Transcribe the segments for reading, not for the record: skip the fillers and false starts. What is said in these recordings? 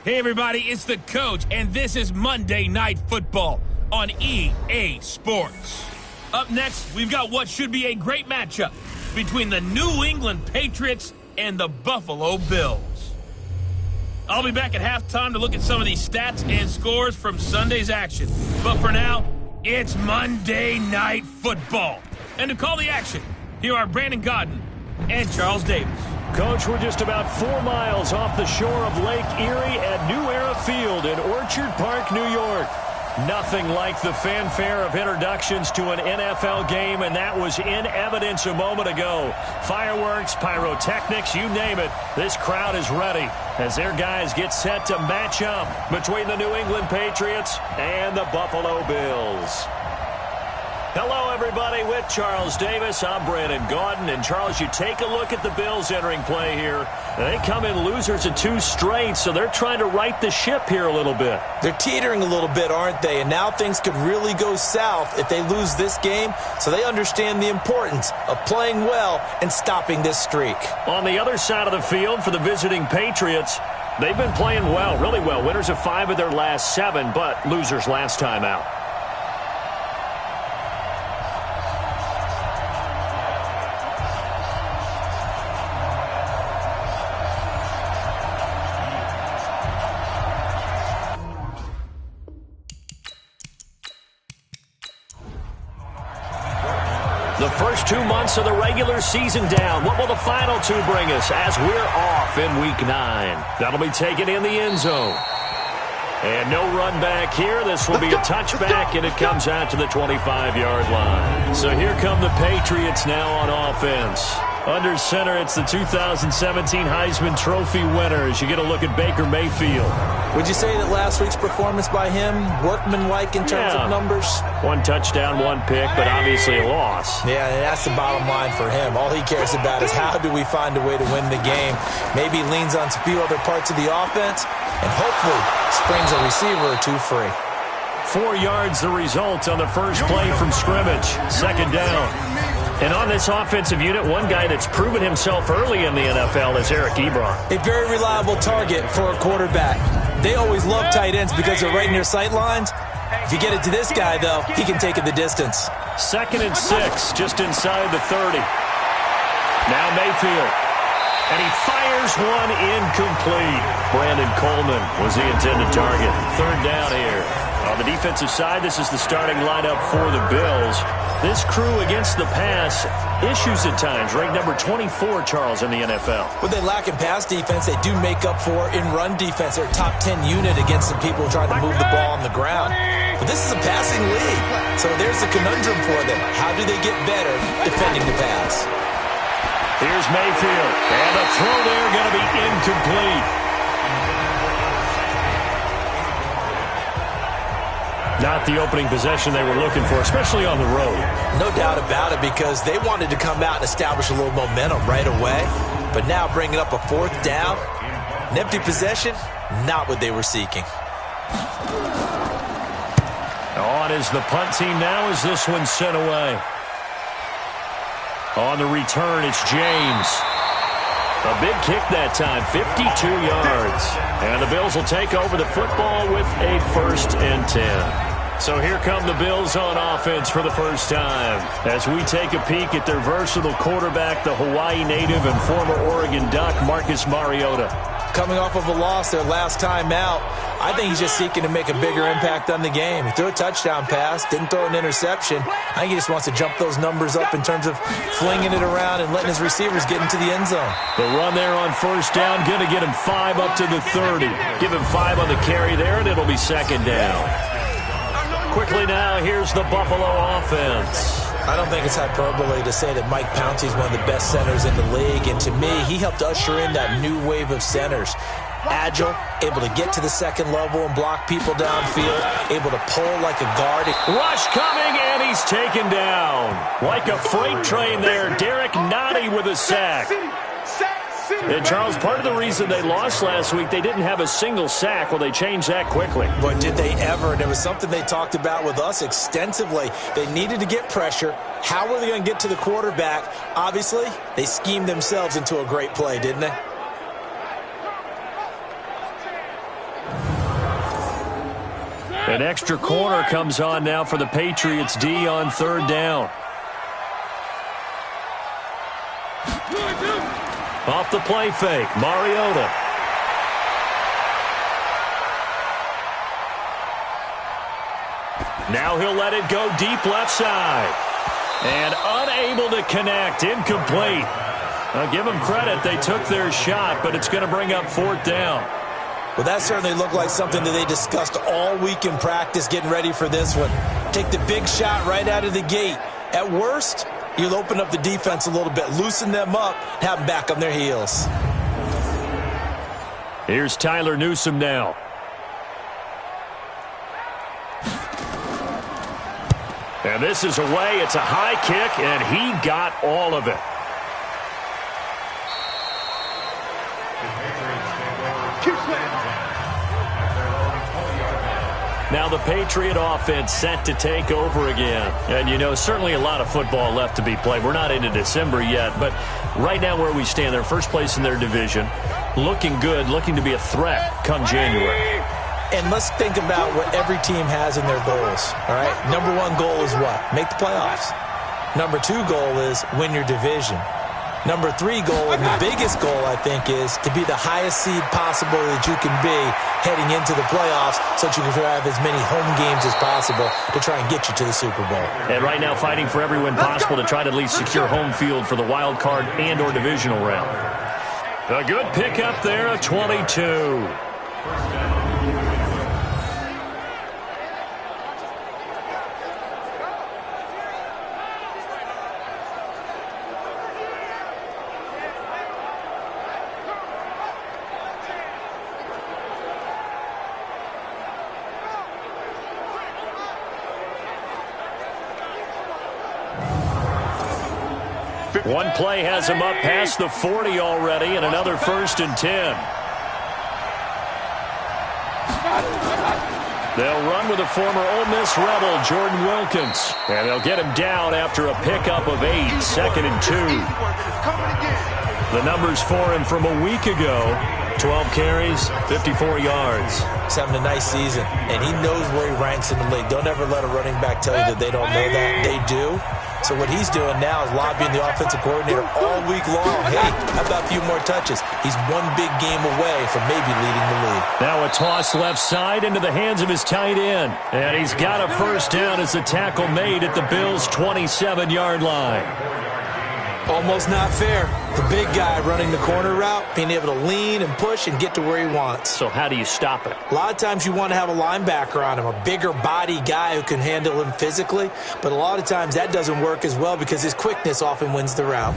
Hey everybody, it's the coach, and this is Monday Night Football on EA Sports. Up next, we've got what should be a great matchup between the New England Patriots and the Buffalo Bills. I'll be back at halftime to look at some of these stats and scores from Sunday's action. But for now, it's Monday Night Football. And to call the action, here are Brandon Godden and Charles Davis. Coach, we're just about 4 miles off the shore of Lake Erie at New Era Field in Orchard Park, New York. Nothing like the fanfare of introductions to an NFL game, and that was in evidence a moment ago. Fireworks, pyrotechnics, you name it. This crowd is ready as their guys get set to match up between the New England Patriots and the Buffalo Bills. Hello, everybody. With Charles Davis, I'm Brandon Gaudin. And, Charles, you take a look at the Bills entering play here. They come in losers of 2 straight, so they're trying to right the ship here a little bit. They're teetering a little bit, aren't they? And now things could really go south if they lose this game, so they understand the importance of playing well and stopping this streak. On the other side of the field for the visiting Patriots, they've been playing well, really well. Winners of 5 of their last 7, but losers last time out. The first 2 months of the regular season down. What will the final 2 bring us as we're off in Week 9? That'll be taken in the end zone. And no run back here. This will be a touchback, and it comes out to the 25-yard line. So here come the Patriots now on offense. Under center, it's the 2017 Heisman Trophy winner as you get a look at Baker Mayfield. Would you say that last week's performance by him, workmanlike in terms of numbers? 1 touchdown, 1 pick, but obviously a loss. Yeah, and that's the bottom line for him. All he cares about is how do we find a way to win the game. Maybe leans on a few other parts of the offense, and hopefully springs a receiver or 2 free. 4 yards the result on the first play from scrimmage. Second down. And on this offensive unit, one guy that's proven himself early in the NFL is Eric Ebron. A very reliable target for a quarterback. They always love tight ends because they're right in their sight lines. If you get it to this guy, though, he can take it the distance. 2nd and 6, just inside the 30. Now Mayfield. And he fires one incomplete. Brandon Coleman was the intended target. 3rd down here. On the defensive side, this is the starting lineup for the Bills. This crew against the pass, issues at times. Ranked number 24, Charles, in the NFL. When they lack in pass defense, they do make up for in run defense. They're a top 10 unit against some people trying to move the ball on the ground. But this is a passing league, so there's the conundrum for them. How do they get better defending the pass? Here's Mayfield, and the throw there going to be incomplete. Not the opening possession they were looking for, especially on the road. No doubt about it, because they wanted to come out and establish a little momentum right away. But now bringing up a 4th down, an empty possession, not what they were seeking. On is the punt team now as this one's sent away. On the return, it's James. A big kick that time, 52 yards. And the Bills will take over the football with a 1st and 10. So here come the Bills on offense for the first time as we take a peek at their versatile quarterback, the Hawaii native and former Oregon Duck, Marcus Mariota. Coming off of a loss their last time out, I think he's just seeking to make a bigger impact on the game. He threw a touchdown pass, didn't throw an interception. I think he just wants to jump those numbers up in terms of flinging it around and letting his receivers get into the end zone. The run there on 1st down, going to get him 5 up to the 30. Give him 5 on the carry there, and it'll be 2nd down. Quickly now, here's the Buffalo offense. I don't think it's hyperbole to say that Mike Pouncey is one of the best centers in the league. And to me, he helped usher in that new wave of centers. Agile, able to get to the 2nd level and block people downfield, able to pull like a guard. Rush coming, and he's taken down. Like a freight train there, Derek Nottie with a sack. And, Charles, part of the reason they lost last week, they didn't have a single sack. Well, they changed that quickly. But did they ever? And it was something they talked about with us extensively. They needed to get pressure. How were they going to get to the quarterback? Obviously, they schemed themselves into a great play, didn't they? An extra corner comes on now for the Patriots D on third down. Off the play fake, Mariota. Now he'll let it go deep left side. And unable to connect, incomplete. I'll give them credit, they took their shot, but it's going to bring up fourth down. Well, that certainly looked like something that they discussed all week in practice getting ready for this one. Take the big shot right out of the gate. At worst, you'll open up the defense a little bit, loosen them up, have them back on their heels. Here's Tyler Newsome now. And this is away. It's a high kick, and he got all of it. Now the Patriot offense set to take over again. And, you know, certainly a lot of football left to be played. We're not into December yet, but right now where we stand, they're first place in their division, looking good, looking to be a threat come January. And let's think about what every team has in their goals, all right? Number one goal is what? Make the playoffs. Number two goal is win your division. Number three goal, and the biggest goal, I think, is to be the highest seed possible that you can be heading into the playoffs so that you can have as many home games as possible to try and get you to the Super Bowl. And right now fighting for every win possible to try to at least secure home field for the wild card and or divisional round. A good pickup there, a 22. One play has him up past the 40 already, and another 1st and 10. They'll run with a former Ole Miss Rebel, Jordan Wilkins. And they'll get him down after a pickup of 8, 2nd and 2. The numbers for him from a week ago, 12 carries, 54 yards. He's having a nice season, and he knows where he ranks in the league. Don't ever let a running back tell you that they don't know that. They do. So what he's doing now is lobbying the offensive coordinator all week long. Hey, how about a few more touches? He's one big game away from maybe leading the league. Now a toss left side into the hands of his tight end. And he's got a first down as the tackle made at the Bills' 27-yard line. Almost not fair. The big guy running the corner route, being able to lean and push and get to where he wants. So how do you stop it? A lot of times you want to have a linebacker on him, a bigger body guy who can handle him physically. But a lot of times that doesn't work as well because his quickness often wins the route.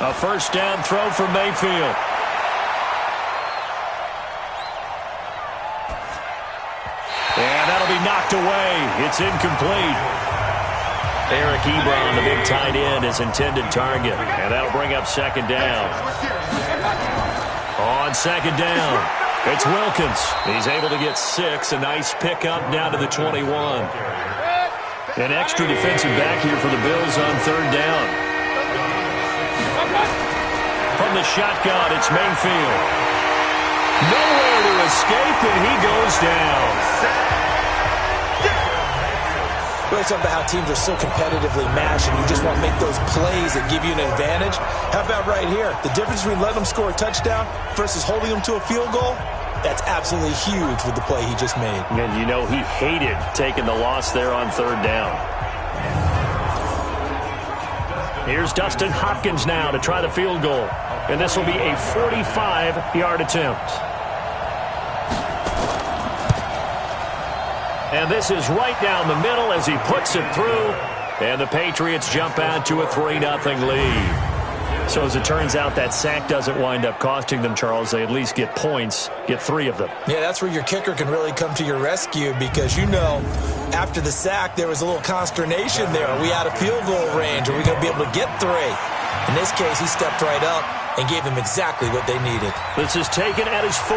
A first down throw for Mayfield. And that'll be knocked away. It's incomplete. Eric Ebron, the big tight end, his intended target. And that'll bring up 2nd down. On 2nd down, it's Wilkins. He's able to get 6. A nice pickup down to the 21. An extra defensive back here for the Bills on 3rd down. From the shotgun, it's Mayfield. Nowhere to escape, and he goes down. Really talk about how teams are so competitively matched and you just want to make those plays that give you an advantage. How about right here? The difference between letting them score a touchdown versus holding them to a field goal, that's absolutely huge with the play he just made. And you know he hated taking the loss there on 3rd down. Here's Dustin Hopkins now to try the field goal. And this will be a 45-yard attempt. And this is right down the middle as he puts it through. And the Patriots jump out to a 3-0 lead. So as it turns out, that sack doesn't wind up costing them, Charles. They at least get points, get 3 of them. Yeah, that's where your kicker can really come to your rescue because, you know, after the sack, there was a little consternation there. Are we out of field goal range? Are we going to be able to get 3? In this case, he stepped right up and gave them exactly what they needed. This is taken at his 4.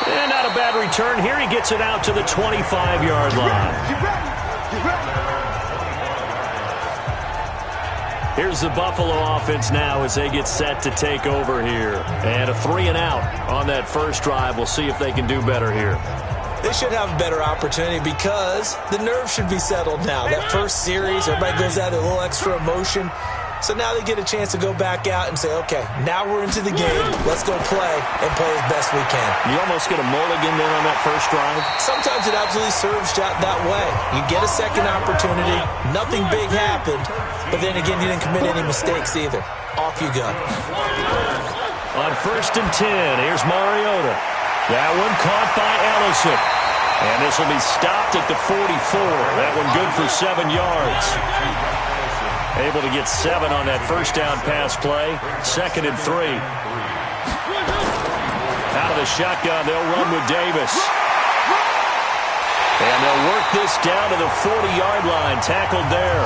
And not a bad return here. He gets it out to the 25-yard line. Here's the Buffalo offense now as they get set to take over here. And a 3 and out on that first drive. We'll see if they can do better here. They should have a better opportunity because the nerves should be settled now. That first series, everybody goes out with a little extra emotion. So now they get a chance to go back out and say, okay, now we're into the game. Let's go play and play as best we can. You almost get a mulligan then on that first drive? Sometimes it absolutely serves that way. You get a second opportunity. Nothing big happened. But then again, you didn't commit any mistakes either. Off you go. On 1st and 10, here's Mariota. That one caught by Ellison. And this will be stopped at the 44. That one good for 7 yards. Able to get 7 on that first down pass play. 2nd and 3. Out of the shotgun, they'll run with Davis. And they'll work this down to the 40-yard line. Tackled there.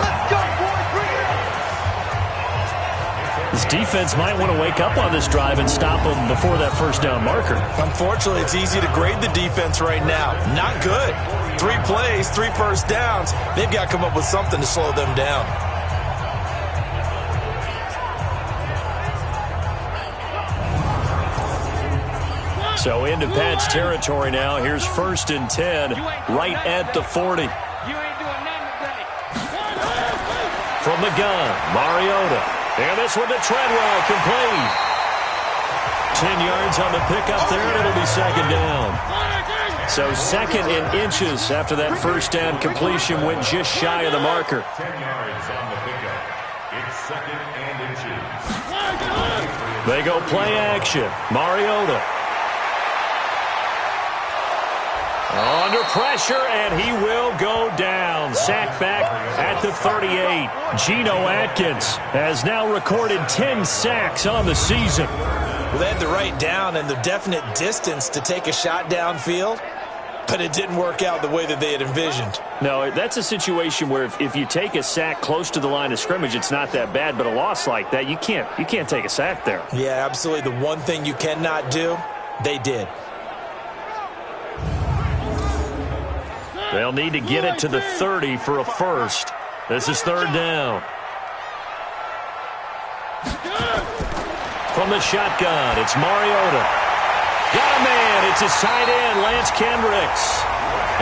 This defense might want to wake up on this drive and stop them before that first down marker. Unfortunately, it's easy to grade the defense right now. Not good. 3 plays, 3 first downs. They've got to come up with something to slow them down. So into Pat's territory now. Here's 1st and 10, right at the 40. From the gun, Mariota. And this one to Treadwell, complete. 10 yards on the pickup there, and it'll be 2nd down. So 2nd and inches after that first down completion went just shy of the marker. 10 yards on the pickup. It's 2nd and inches. They go play action. Mariota. Under pressure, and he will go down. Sacked back at the 38. Geno Atkins has now recorded 10 sacks on the season. Well, they had the right down and the definite distance to take a shot downfield, but it didn't work out the way that they had envisioned. No, that's a situation where if you take a sack close to the line of scrimmage, it's not that bad, but a loss like that, you can't take a sack there. Yeah, absolutely. The one thing you cannot do, they did. They'll need to get it to the 30 for a first. This is 3rd down. From the shotgun, it's Mariota. Got a man. It's his tight end, Lance Kendricks.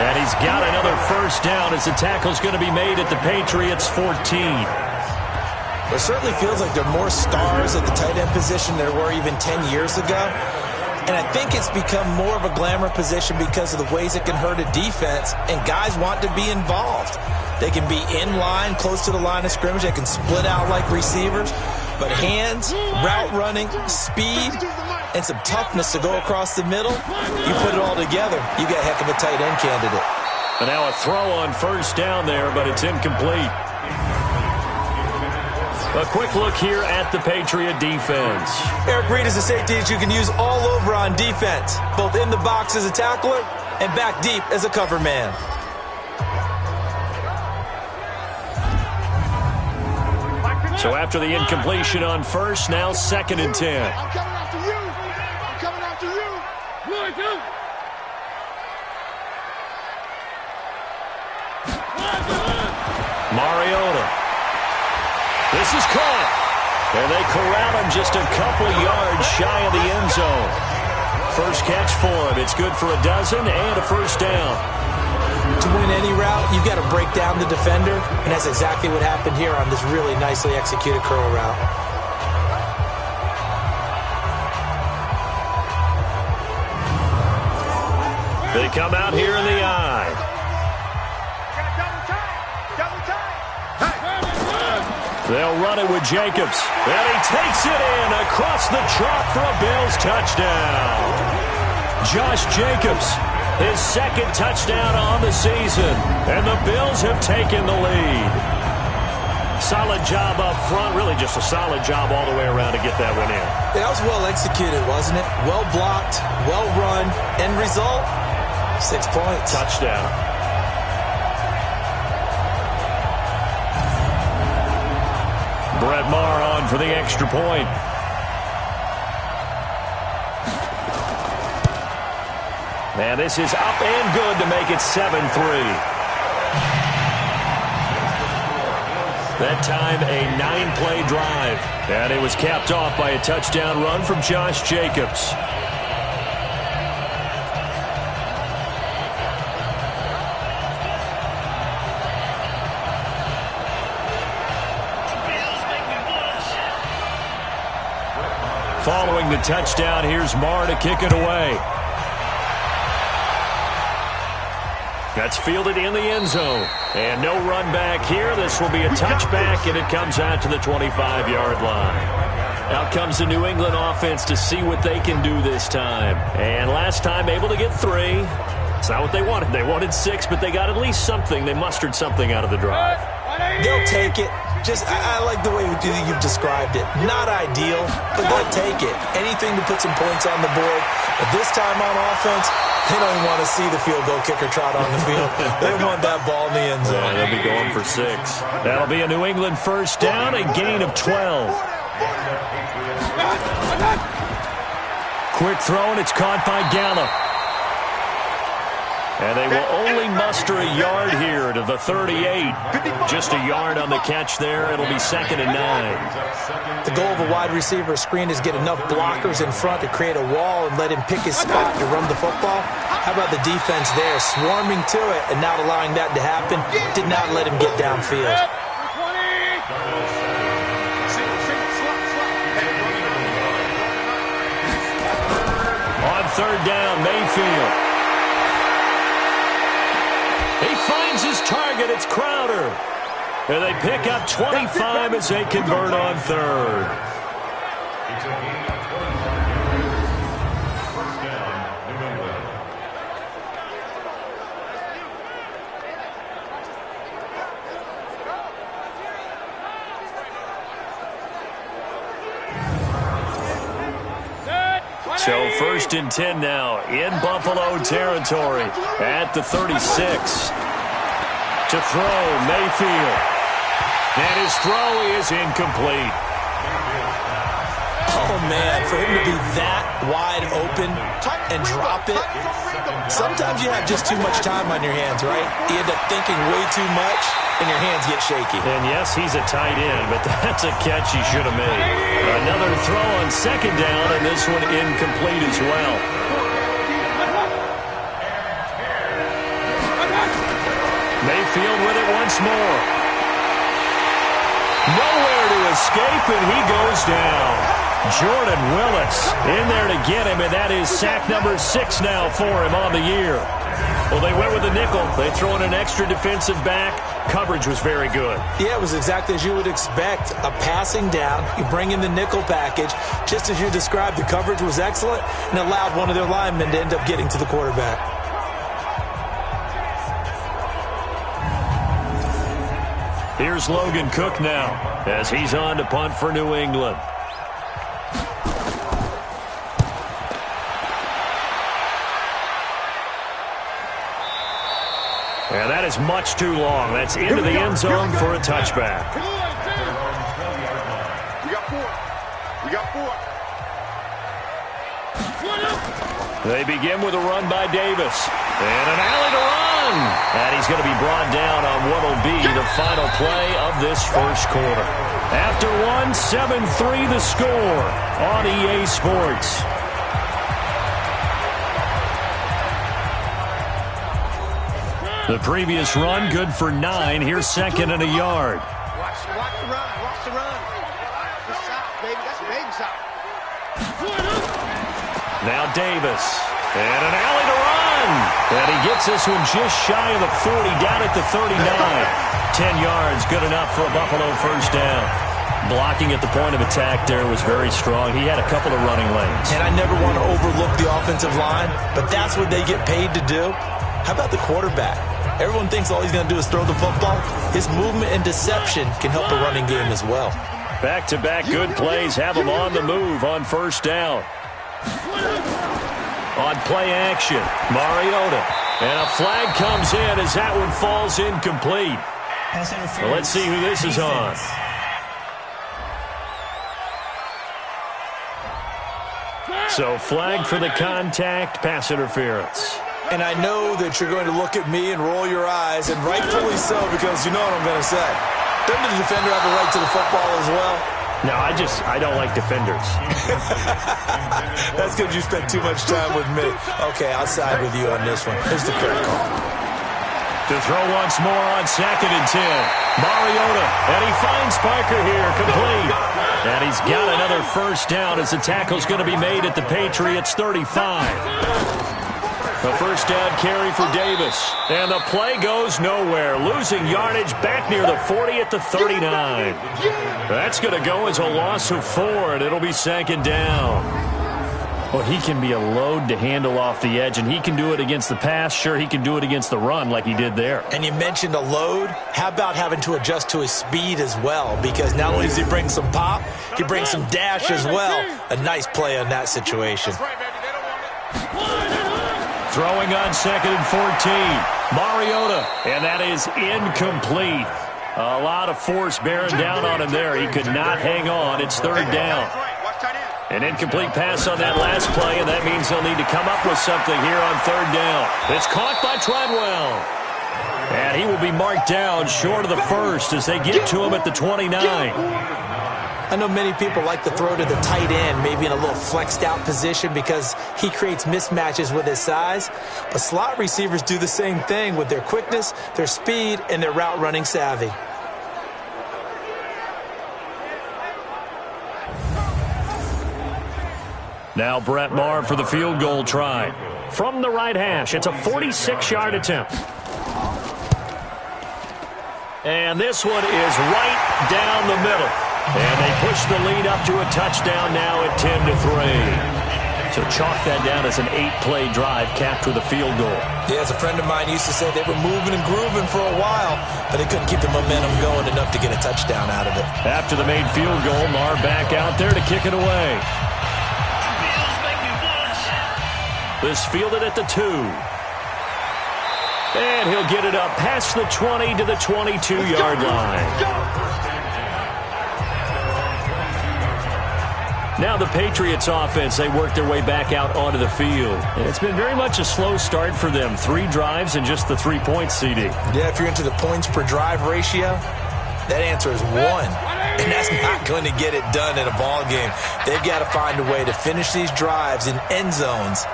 And he's got another first down as the tackle's going to be made at the Patriots 14. It certainly feels like there are more stars at the tight end position than there were even 10 years ago. And I think it's become more of a glamour position because of the ways it can hurt a defense, and guys want to be involved. They can be in line, close to the line of scrimmage. They can split out like receivers. But hands, route running, speed, and some toughness to go across the middle, you put it all together, you got a heck of a tight end candidate. And now a throw on first down there, but it's incomplete. A quick look here at the Patriot defense. Eric Reid is a safety that you can use all over on defense, both in the box as a tackler and back deep as a cover man. So after the incompletion on first, now 2nd and 10. I'm coming after you. I'm coming after you. Mariota. This is caught. And they corral him just a couple yards shy of the end zone. First catch for him. It's good for a dozen and a first down. To win any route, you've got to break down the defender, and that's exactly what happened here on this really nicely executed curl route. They come out here in the eye. They'll run it with Jacobs. And he takes it in across the chalk for a Bills touchdown. Josh Jacobs, his 2nd touchdown on the season. And the Bills have taken the lead. Solid job up front. Really just a solid job all the way around to get that one in. That was well executed, wasn't it? Well blocked, well run. End result, 6 points. Touchdown. Brett Maher on for the extra point. And this is up and good to make it 7-3. That time, a 9-play drive. And it was capped off by a touchdown run from Josh Jacobs. Following the touchdown, here's Marr to kick it away. That's fielded in the end zone. And no run back here. This will be a touchback, and it comes out to the 25-yard line. Out comes the New England offense to see what they can do this time. And last time, able to get 3. It's not what they wanted. They wanted 6, but they got at least something. They mustered something out of the drive. They'll take it. I like the way you've described it. Not ideal, but they'll take it. Anything to put some points on the board. But this time on offense, they don't even want to see the field goal kicker trot on the field. They want that ball in the end zone. Yeah, they'll be going for 6. That'll be a New England first down, a gain of 12. Quick throw, and it's caught by Gallup. And they will only muster a yard here to the 38. Just a yard on the catch there. It'll be 2nd and 9. The goal of a wide receiver screen is get enough blockers in front to create a wall and let him pick his spot to run the football. How about the defense there, swarming to it and not allowing that to happen? Did not let him get downfield. On 3rd down, Mayfield. He finds his target. It's Crowder. And they pick up 25 as they convert on 3rd. It's a gain of 12. First down, New England. So 1st and 10 now in Buffalo territory at the 36. To throw, Mayfield. And his throw is incomplete. Oh, man, for him to be that wide open and drop it. Sometimes you have just too much time on your hands, right? You end up thinking way too much, and your hands get shaky. And yes, he's a tight end, but that's a catch he should have made. Another throw on 2nd down, and this one incomplete as well. Mayfield with it once more. Nowhere to escape, and he goes down. Jordan Willis in there to get him, and that is sack number 6 now for him on the year. Well, they went with a nickel. They throw in an extra defensive back. Coverage was very good. Yeah, it was exactly as you would expect. A passing down, you bring in the nickel package. Just as you described, the coverage was excellent and allowed one of their linemen to end up getting to the quarterback. Here's Logan Cook now as he's on to punt for New England. And that is much too long. That's into the end zone for a touchback. We got 4. We got 4. They begin with a run by Davis. And an alley to run. And he's going to be brought down on what will be the final play of this first quarter. After 7-3 the score on EA Sports. The previous run good for 9. Here's 2nd and a yard. Watch the run. Watch the run. The shot, baby. That's a baby shot. Now Davis. And an alley to run. And he gets this one just shy of the 40, down at the 39. 10 yards, good enough for a Buffalo first down. Blocking at the point of attack there was very strong. He had a couple of running lanes. And I never want to overlook the offensive line, but that's what they get paid to do. How about the quarterback? Everyone thinks all he's going to do is throw the football. His movement and deception can help the running game as well. Back-to-back good plays have him on the move on first down. On play action, Mariota. And a flag comes in as that one falls incomplete. Well, let's see who this is on. So flag for the contact, pass interference. And I know that you're going to look at me and roll your eyes, and rightfully so, because you know what I'm going to say. Doesn't the defender have a right to the football as well? No, I don't like defenders. That's because you spent too much time with me. Okay, I'll side with you on this one. Here's the fair call. To throw once more on 2nd and 10. Mariota, and he finds Parker here, complete. And he's got another first down as the tackle's going to be made at the Patriots 35. A first down carry for Davis. And the play goes nowhere. Losing yardage back near the 40 at the 39. That's going to go as a loss of 4, and it'll be 2nd down. Well, he can be a load to handle off the edge, and he can do it against the pass. Sure, he can do it against the run like he did there. And you mentioned a load. How about having to adjust to his speed as well? Because not only does he bring some pop, he brings some dash as well. A nice play on that situation. Throwing on 2nd and 14. Mariota, and that is incomplete. A lot of force bearing down on him there. He could not hang on. It's 3rd down. An incomplete pass on that last play, and that means they'll need to come up with something here on 3rd down. It's caught by Treadwell. And he will be marked down short of the first as they get to him at the 29. I know many people like to throw to the tight end, maybe in a little flexed out position because he creates mismatches with his size. But slot receivers do the same thing with their quickness, their speed, and their route running savvy. Now Brett Maher for the field goal try. From the right hash, it's a 46-yard attempt. And this one is right down the middle. And they push the lead up to a touchdown now at 10-3. So chalk that down as an 8-play drive capped with a field goal. Yeah, as a friend of mine used to say, they were moving and grooving for a while, but they couldn't keep the momentum going enough to get a touchdown out of it. After the made field goal, Maher back out there to kick it away. This fielded at the 2. And he'll get it up past the 20 to the 22-yard line. Now the Patriots offense, they work their way back out onto the field. And it's been very much a slow start for them. 3 drives and just the 3 points, CD. Yeah, if you're into the points per drive ratio, that answer is 1. And that's not going to get it done in a ball game. They've got to find a way to finish these drives in end zones,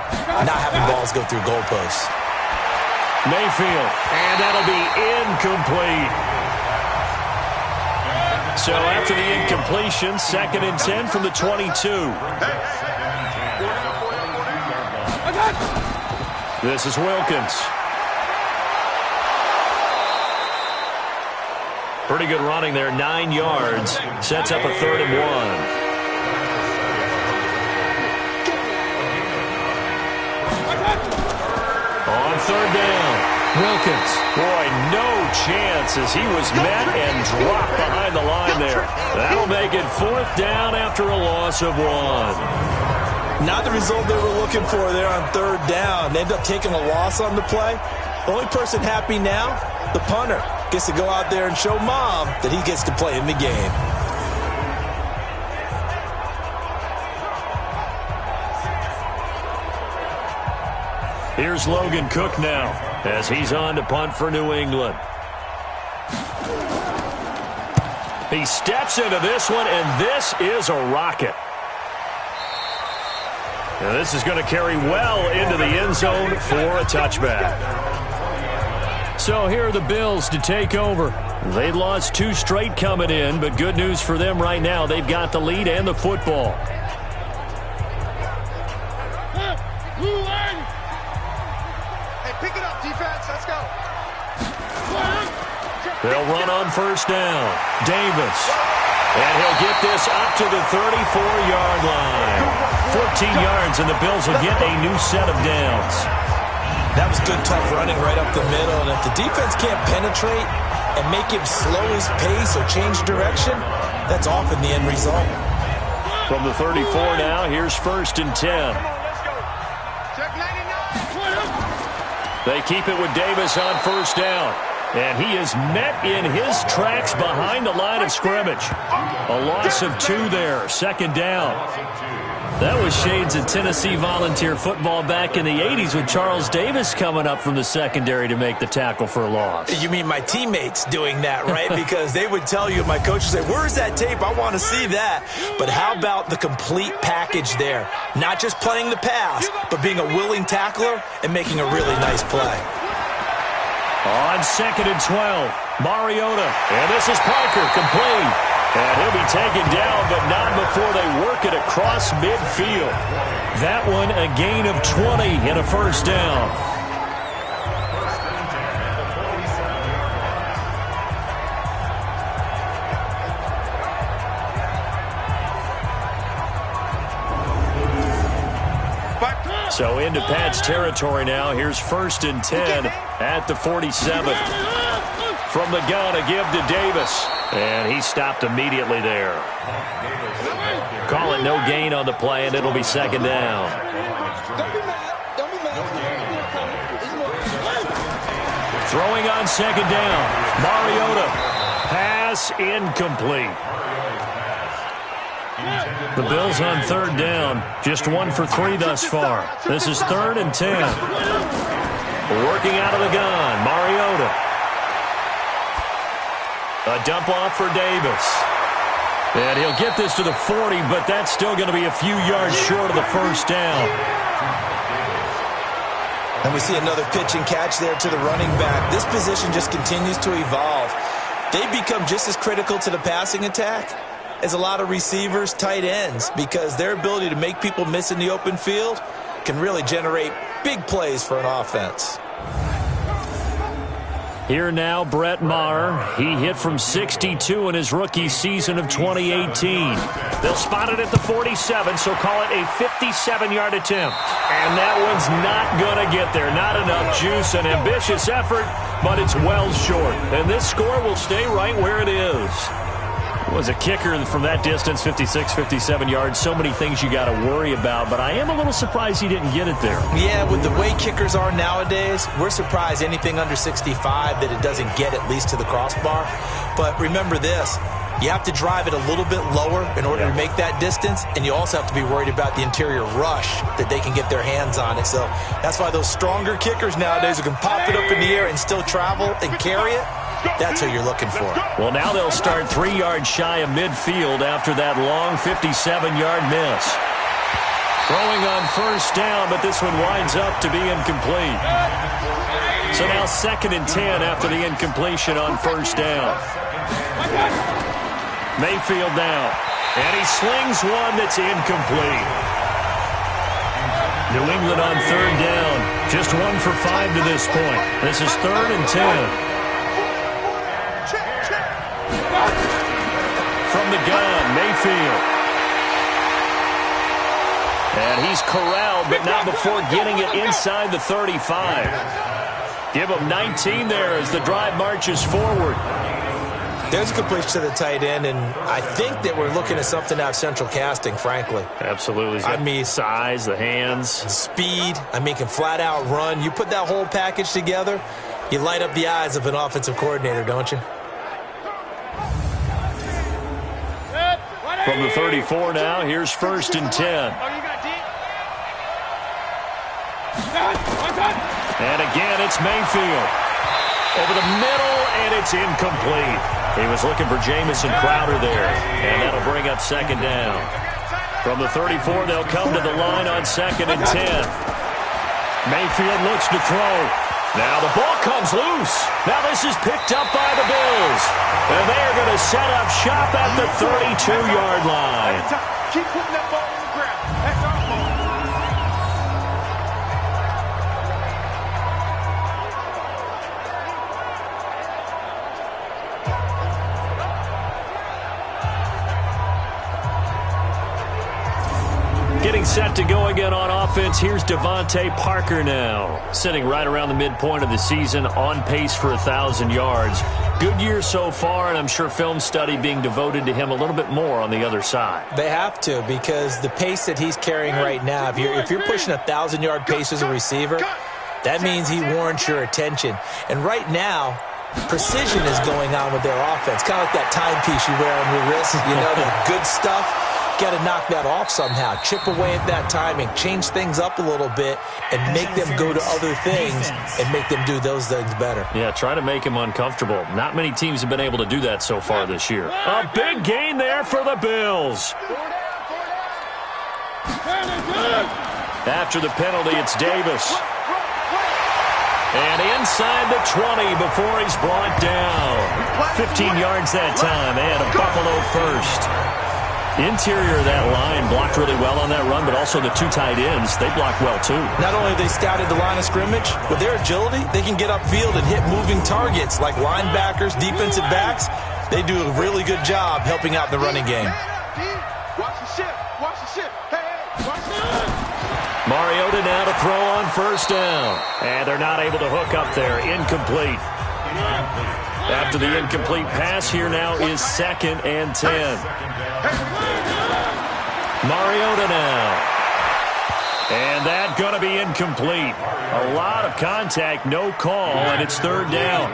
not having balls go through goalposts. Mayfield, and that'll be incomplete. So after the incompletion, 2nd and 10 from the 22. This is Wilkins. Pretty good running there, 9 yards. Sets up a 3rd and 1. On 3rd down. Wilkins, boy, no chance as he was met and dropped behind the line there. That'll make it 4th down after a loss of 1. Not the result they were looking for there on 3rd down. They ended up taking a loss on the play. The only person happy now, the punter, gets to go out there and show Mom that he gets to play in the game. Here's Logan Cook now as he's on to punt for New England. He steps into this one, and this is a rocket. Now this is going to carry well into the end zone for a touchback. So here are the Bills to take over. They lost 2 straight coming in, but good news for them right now. They've got the lead and the football. They'll run on 1st down. Davis. And he'll get this up to the 34-yard line. 14 yards, and the Bills will get a new set of downs. That was good, tough running right up the middle. And if the defense can't penetrate and make him slow his pace or change direction, that's often the end result. From the 34 now, here's 1st and 10. They keep it with Davis on 1st down. And he is met in his tracks behind the line of scrimmage. A loss of 2 there, 2nd down. That was shades of Tennessee volunteer football back in the 80s with Charles Davis coming up from the secondary to make the tackle for a loss. You mean my teammates doing that, right? Because they would tell you, my coach would say, where's that tape? I want to see that. But how about the complete package there? Not just playing the pass, but being a willing tackler and making a really nice play. On 2nd and 12, Mariota. And this is Parker, complete. And he'll be taken down, but not before they work it across midfield. That one a gain of 20 and a first down. So into Pat's territory now. Here's 1st and 10 at the 47. From the gun, a give to Davis. And he stopped immediately there. Call it no gain on the play, and it'll be 2nd down. Throwing on 2nd down. Mariota. Pass incomplete. The Bills on 3rd down. Just 1 for 3 thus far. This is 3rd and 10. Working out of the gun. Mariota. A dump off for Davis. And he'll get this to the 40, but that's still going to be a few yards short of the first down. And we see another pitch and catch there to the running back. This position just continues to evolve. They become just as critical to the passing attack as a lot of receivers, tight ends, because their ability to make people miss in the open field can really generate big plays for an offense. Here now, Brett Maher. He hit from 62 in his rookie season of 2018. They'll spot it at the 47, so call it a 57-yard attempt. And that one's not going to get there. Not enough juice, an ambitious effort, but it's well short. And this score will stay right where it is. Was a kicker from that distance, 56, 57 yards. So many things you got to worry about, but I am a little surprised he didn't get it there. Yeah, with the way kickers are nowadays, we're surprised anything under 65 that it doesn't get at least to the crossbar. But remember this, you have to drive it a little bit lower in order to make that distance, and you also have to be worried about the interior rush that they can get their hands on it. So that's why those stronger kickers nowadays who can pop it up in the air and still travel and carry it, that's who you're looking for. Well, now they'll start 3 yards shy of midfield after that long 57-yard miss. Throwing on first down, but this one winds up to be incomplete. So now 2nd and 10 after the incompletion on first down. Mayfield now, and he slings one that's incomplete. New England on 3rd down, just 1 for 5 to this point. This is 3rd and 10. From the gun, Mayfield. And he's corralled, but not before getting it inside the 35. Give him 19 there as the drive marches forward. There's a completion to the tight end, and I think that we're looking at something out of central casting, frankly. Absolutely. I mean, size, the hands. Speed. I mean, can flat out run. You put that whole package together, you light up the eyes of an offensive coordinator, don't you? From the 34 now, here's 1st and 10. And again, it's Mayfield. Over the middle, and it's incomplete. He was looking for Jamison Crowder there, and that'll bring up 2nd down. From the 34, they'll come to the line on 2nd and 10. Mayfield looks to throw. Now the ball comes loose. Now this is picked up by the Bills. And they are going to set up shop at the 32-yard line. Keep putting that ball on the ground. That's our ball. Getting set to go again on offense. Here's Devontae Parker now. Sitting right around the midpoint of the season, on pace for 1,000 yards. Good year so far, and I'm sure film study being devoted to him a little bit more on the other side. They have to, because the pace that he's carrying right now, if you're pushing a 1,000-yard pace as a receiver, that means he warrants your attention. And right now, precision is going on with their offense. Kind of like that timepiece you wear on your wrist, you know, the good stuff. got to knock that off somehow. Chip away at that timing, change things up a little bit, and make them go to other things and make them do those things better. Yeah, try to make him uncomfortable. Not many teams have been able to do that so far this year. A big gain there for the Bills. After the penalty, it's Davis. And inside the 20 before he's brought down. 15 yards that time, and a Buffalo first. Interior of that line blocked really well on that run, but also the two tight ends, they blocked well too. Not only have they scouted the line of scrimmage, with their agility, they can get upfield and hit moving targets like linebackers, defensive backs. They do a really good job helping out the running game. Watch the ship. Watch the ship. Hey, watch the ship. Mariota now to throw on first down. And they're not able to hook up there. Incomplete. After the incomplete pass, here now is 2nd and 10. Mariota now. And that going to be incomplete. A lot of contact, no call, and it's 3rd down.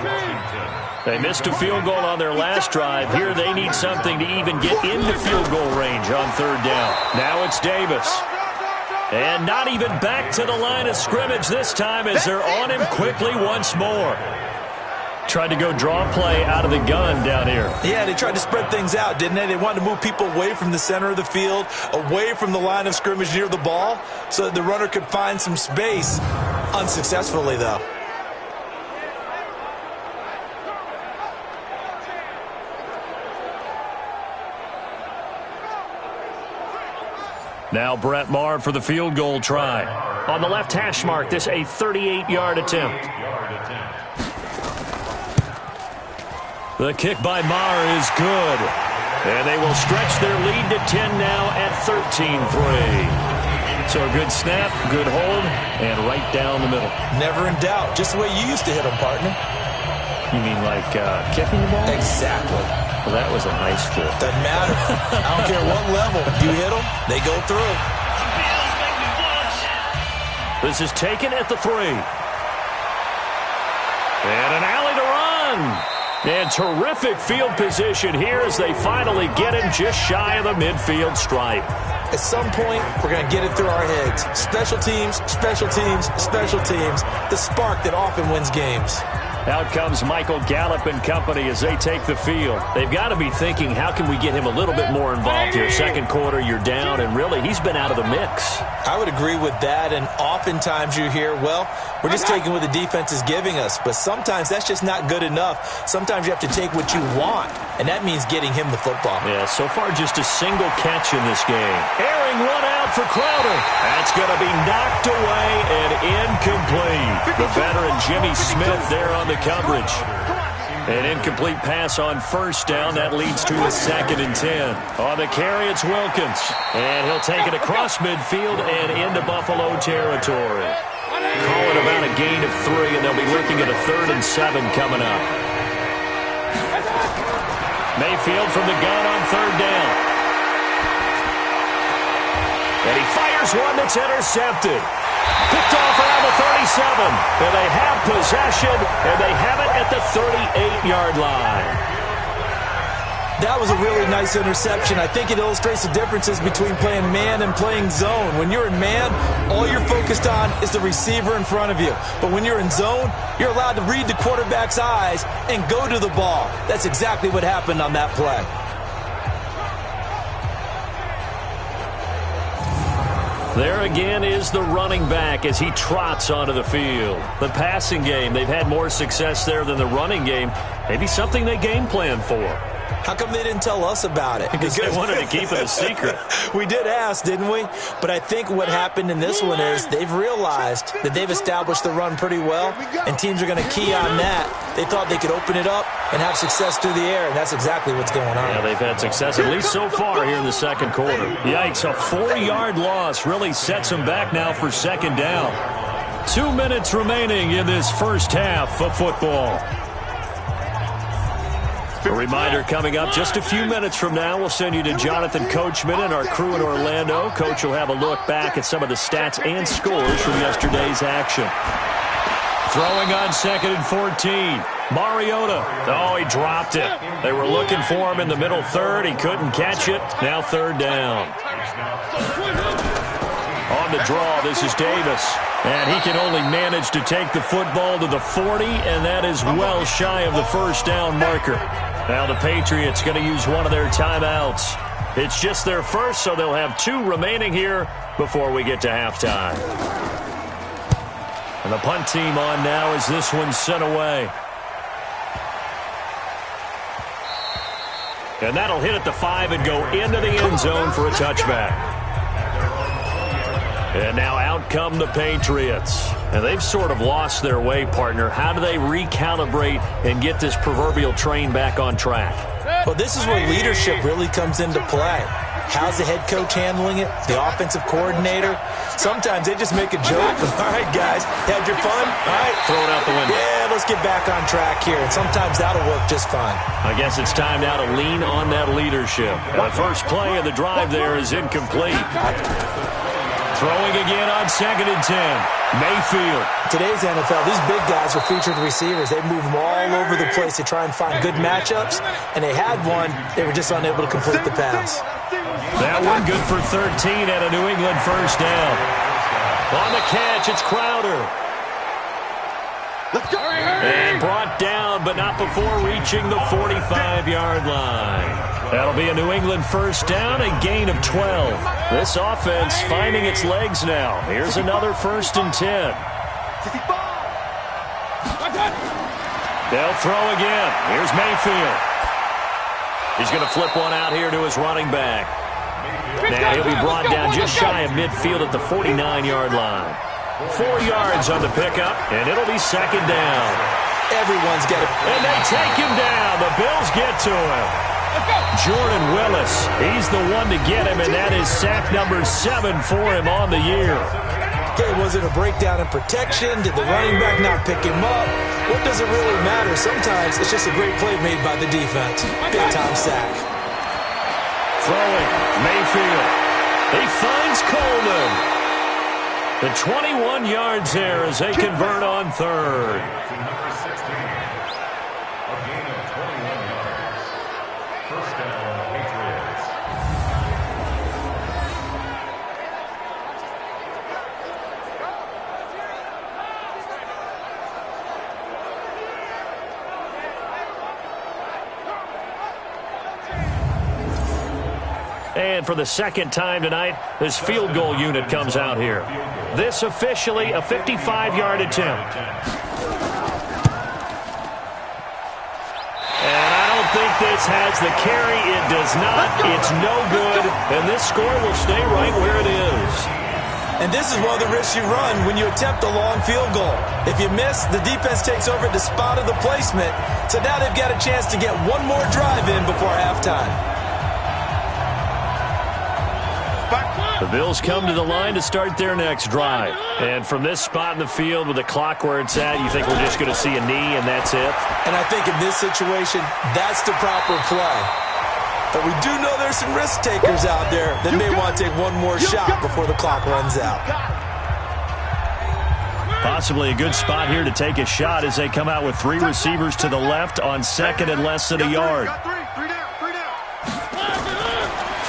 They missed a field goal on their last drive. Here they need something to even get into field goal range on 3rd down. Now it's Davis. And not even back to the line of scrimmage this time as they're on him quickly once more. Tried to go draw play out of the gun down here. Yeah, they tried to spread things out, didn't they? They wanted to move people away from the center of the field, away from the line of scrimmage near the ball, so that the runner could find some space. Unsuccessfully, though. Now Brett Maher for the field goal try. On the left hash mark, this a 38-yard attempt. The kick by Maher is good. And they will stretch their lead to 10 now at 13-3. So a good snap, good hold, and right down the middle. Never in doubt. Just the way you used to hit them, partner. You mean like kicking the ball? Exactly. Well, that was in high school. Doesn't matter. I don't care what level. You hit them, they go through. This is taken at the 3. And an alley to run. And terrific field position here as they finally get him just shy of the midfield stripe. At some point, we're going to get it through our heads. Special teams, special teams, special teams. The spark that often wins games. Out comes Michael Gallup and company as they take the field. They've got to be thinking, how can we get him a little bit more involved here? Second quarter, you're down, and really, he's been out of the mix. I would agree with that, and oftentimes you hear, well, we're just taking what the defense is giving us. But sometimes that's just not good enough. Sometimes you have to take what you want, and that means getting him the football. Yeah, so far just a single catch in this game. Airing one out for Crowder. That's going to be knocked away and incomplete. The veteran Jimmy Smith there on the coverage. An incomplete pass on first down. That leads to a 2nd and 10. On the carry, it's Wilkins. And he'll take it across midfield and into Buffalo territory. Call it about a gain of 3, and they'll be looking at a 3rd and 7 coming up. Mayfield from the gun on 3rd down. And he fires one that's intercepted. Picked off around the 37. And they have possession, and they have it at the 38-yard line. That was a really nice interception. I think it illustrates the differences between playing man and playing zone. When you're in man, all you're focused on is the receiver in front of you. But when you're in zone, you're allowed to read the quarterback's eyes and go to the ball. That's exactly what happened on that play. There again is the running back as he trots onto the field. The passing game, they've had more success there than the running game. Maybe something they game plan for. How come they didn't tell us about it? Because they wanted to keep it a secret. We did ask, didn't we? But I think what happened in this one is they've realized that they've established the run pretty well, and teams are going to key on that. They thought they could open it up and have success through the air, and that's exactly what's going on. Yeah, they've had success, at least so far here in the second quarter. Yikes, a 4-yard loss really sets them back now for 2nd down. 2 minutes remaining in this first half of football. A reminder coming up just a few minutes from now. We'll send you to Jonathan Coachman and our crew in Orlando. Coach will have a look back at some of the stats and scores from yesterday's action. Throwing on 2nd and 14. Mariota. Oh, he dropped it. They were looking for him in the middle third. He couldn't catch it. Now 3rd down. On the draw, this is Davis. And he can only manage to take the football to the 40, and that is well shy of the 1st down marker. Now the Patriots going to use one of their timeouts. It's just their first, so they'll have 2 remaining here before we get to halftime. And the punt team on now as this one's sent away. And that'll hit at the 5 and go into the end zone for a touchback. And now out come the Patriots. And they've sort of lost their way, partner. How do they recalibrate and get this proverbial train back on track? Well, this is where leadership really comes into play. How's the head coach handling it? The offensive coordinator? Sometimes they just make a joke. All right, guys, had your fun? All right. Throw it out the window. Yeah, let's get back on track here. And sometimes that'll work just fine. I guess it's time now to lean on that leadership. And the first play of the drive there is incomplete. Throwing again on 2nd and 10. Mayfield. Today's NFL, these big guys are featured receivers. They move them all over the place to try and find good matchups. And they had one. They were just unable to complete the pass. That one good for 13 at a New England 1st down. On the catch, it's Crowder. Let's go. And brought down, but not before reaching the 45-yard line. That'll be a New England 1st down, a gain of 12. This offense finding its legs now. Here's another 1st and 10. They'll throw again. Here's Mayfield. He's going to flip one out here to his running back. Now he'll be brought down just shy of midfield at the 49-yard line. 4 yards on the pickup, and it'll be 2nd down. Everyone's got it. And they take him down. The Bills get to him. Jordan Willis, he's the one to get him, and that is sack number 7 for him on the year. Okay, was it a breakdown in protection? Did the running back not pick him up? What does it really matter? Sometimes it's just a great play made by the defense. Big-time sack. Throwing, Mayfield. He finds Coleman. The 21 yards there as they convert on 3rd. And for the 2nd time tonight, this field goal unit comes out here. This officially a 55-yard attempt. And I don't think this has the carry. It does not. It's no good. And this score will stay right where it is. And this is one of the risks you run when you attempt a long field goal. If you miss, the defense takes over the spot of the placement. So now they've got a chance to get one more drive in before halftime. The Bills come to the line to start their next drive. And from this spot in the field with the clock where it's at, you think we're just going to see a knee and that's it? And I think in this situation, that's the proper play. But we do know there's some risk takers out there that may want to take one more shot before the clock runs out. Possibly a good spot here to take a shot as they come out with 3 receivers to the left on 2nd and less than a yard.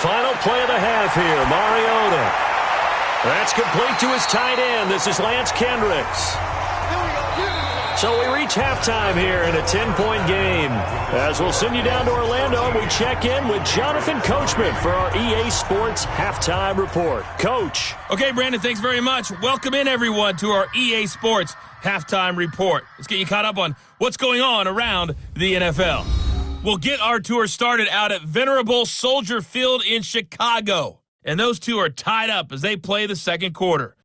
Final play of the half here, Mariota. That's complete to his tight end. This is Lance Kendricks. So we reach halftime here in a 10-point game. As we'll send you down to Orlando, we check in with Jonathan Coachman for our EA Sports Halftime Report. Coach. Okay, Brandon, thanks very much. Welcome in, everyone, to our EA Sports Halftime Report. Let's get you caught up on what's going on around the NFL. We'll get our tour started out at Venerable Soldier Field in Chicago. And those two are tied up as they play the second quarter.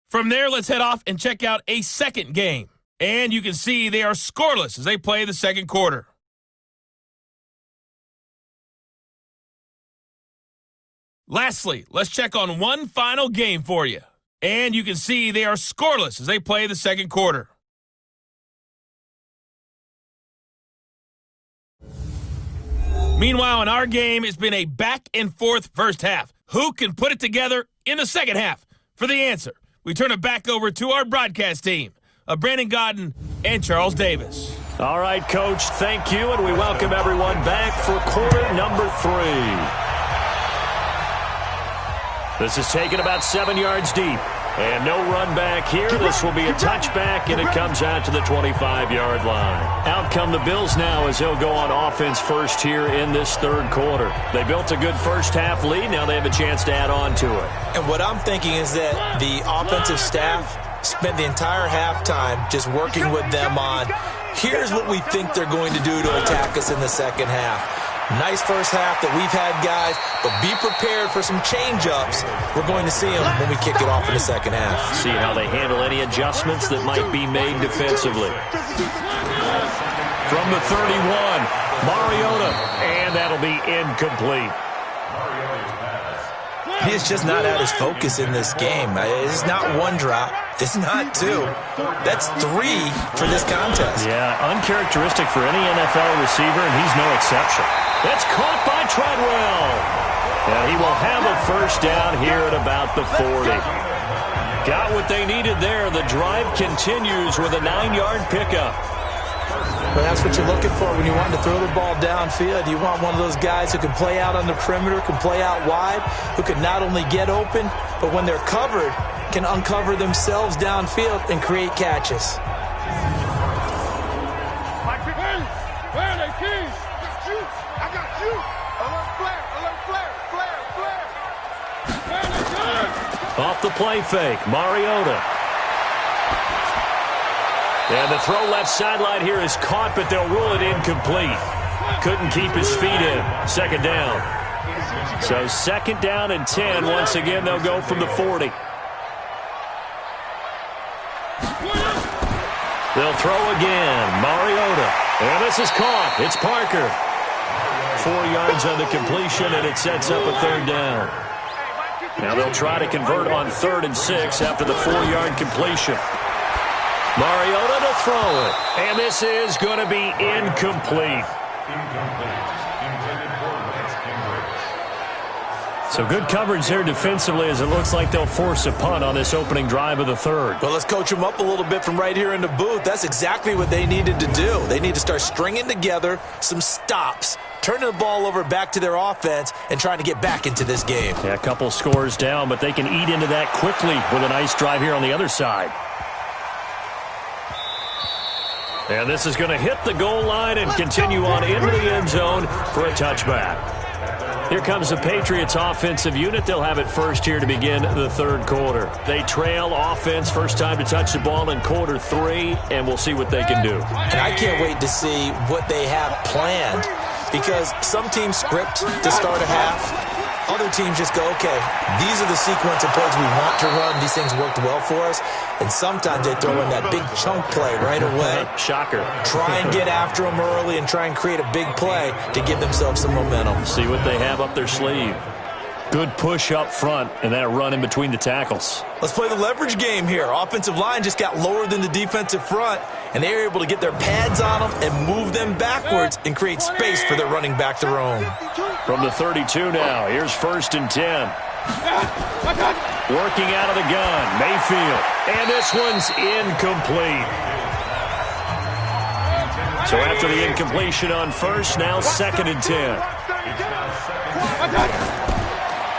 From there, let's head off and check out a second game. And you can see they are scoreless as they play the second quarter. Lastly, let's check on one final game for you. And you can see they are scoreless as they play the second quarter. Meanwhile, in our game, it's been a back-and-forth first half. Who can put it together in the second half. For the answer, we turn it back over to our broadcast team of Brandon Godden and Charles Davis. All right, Coach, thank you, and we welcome everyone back for quarter number 3. This is taken about 7 yards deep. And no run back here. This will be a touchback, and it comes out to the 25-yard line. Out come the Bills now as they'll go on offense first here in this third quarter. They built a good first-half lead. Now they have a chance to add on to it. And what I'm thinking is that the offensive staff spent the entire halftime just working with them on, here's what we think they're going to do to attack us in the second half. Nice first half that we've had, guys, but be prepared for some change-ups. We're going to see them when we kick it off in the second half. See how they handle any adjustments that might be made defensively. From the 31, Mariota, and that'll be incomplete. He's just not at his focus in this game. It's not one drop. It's not 2. That's 3 for this contest. Yeah, uncharacteristic for any NFL receiver, and he's no exception. That's caught by Treadwell. And he will have a first down here at about the 40. Got what they needed there. The drive continues with a 9-yard pickup. But that's what you're looking for when you want to throw the ball downfield. You want one of those guys who can play out on the perimeter, can play out wide, who can not only get open, but when they're covered, can uncover themselves downfield and create catches. Where are they, keys? I got you. Alert flare, alert flare, flare, flare. Where are they going? Off the play fake, Mariota. And the throw left sideline here is caught, but they'll rule it incomplete. Couldn't keep his feet in. Second down. So second down and 10. Once again, they'll go from the 40. They'll throw again. Mariota. And this is caught. It's Parker. 4 yards on the completion, and it sets up a third down. Now they'll try to convert on 3rd and 6 after the 4-yard completion. Mariota to throw it. And this is going to be incomplete. So good coverage there defensively as it looks like they'll force a punt on this opening drive of the third. Well, let's coach them up a little bit from right here in the booth. That's exactly what they needed to do. They need to start stringing together some stops, turning the ball over back to their offense, and trying to get back into this game. Yeah, a couple scores down, but they can eat into that quickly with a nice drive here on the other side. And this is going to hit the goal line and continue on into the end zone for a touchback. Here comes the Patriots offensive unit. They'll have it first here to begin the third quarter. They trail offense, first time to touch the ball in quarter 3, and we'll see what they can do. And I can't wait to see what they have planned, because some teams script to start a half. Other teams just go, okay, these are the sequence of plays we want to run. These things worked well for us. And sometimes they throw in that big chunk play right away. Shocker. Try and get after them early and try and create a big play to give themselves some momentum. See what they have up their sleeve. Good push up front and that run in between the tackles. Let's play the leverage game here. Offensive line just got lower than the defensive front, and they were able to get their pads on them and move them backwards and create space for their running back to roam. From the 32 now, here's 1st and 10. Working out of the gun, Mayfield. And this one's incomplete. So after the incompletion on 1st, now 2nd and 10.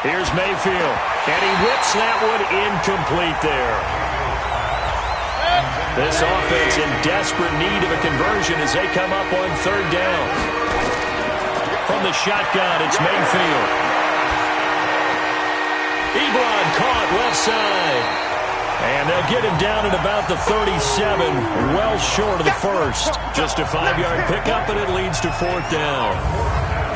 Here's Mayfield, and he whips that one incomplete there. This offense in desperate need of a conversion as they come up on 3rd down. From the shotgun, it's Mayfield. Ebron caught left side. And they'll get him down at about the 37, well short of the 1st. Just a 5-yard pickup, and it leads to 4th down.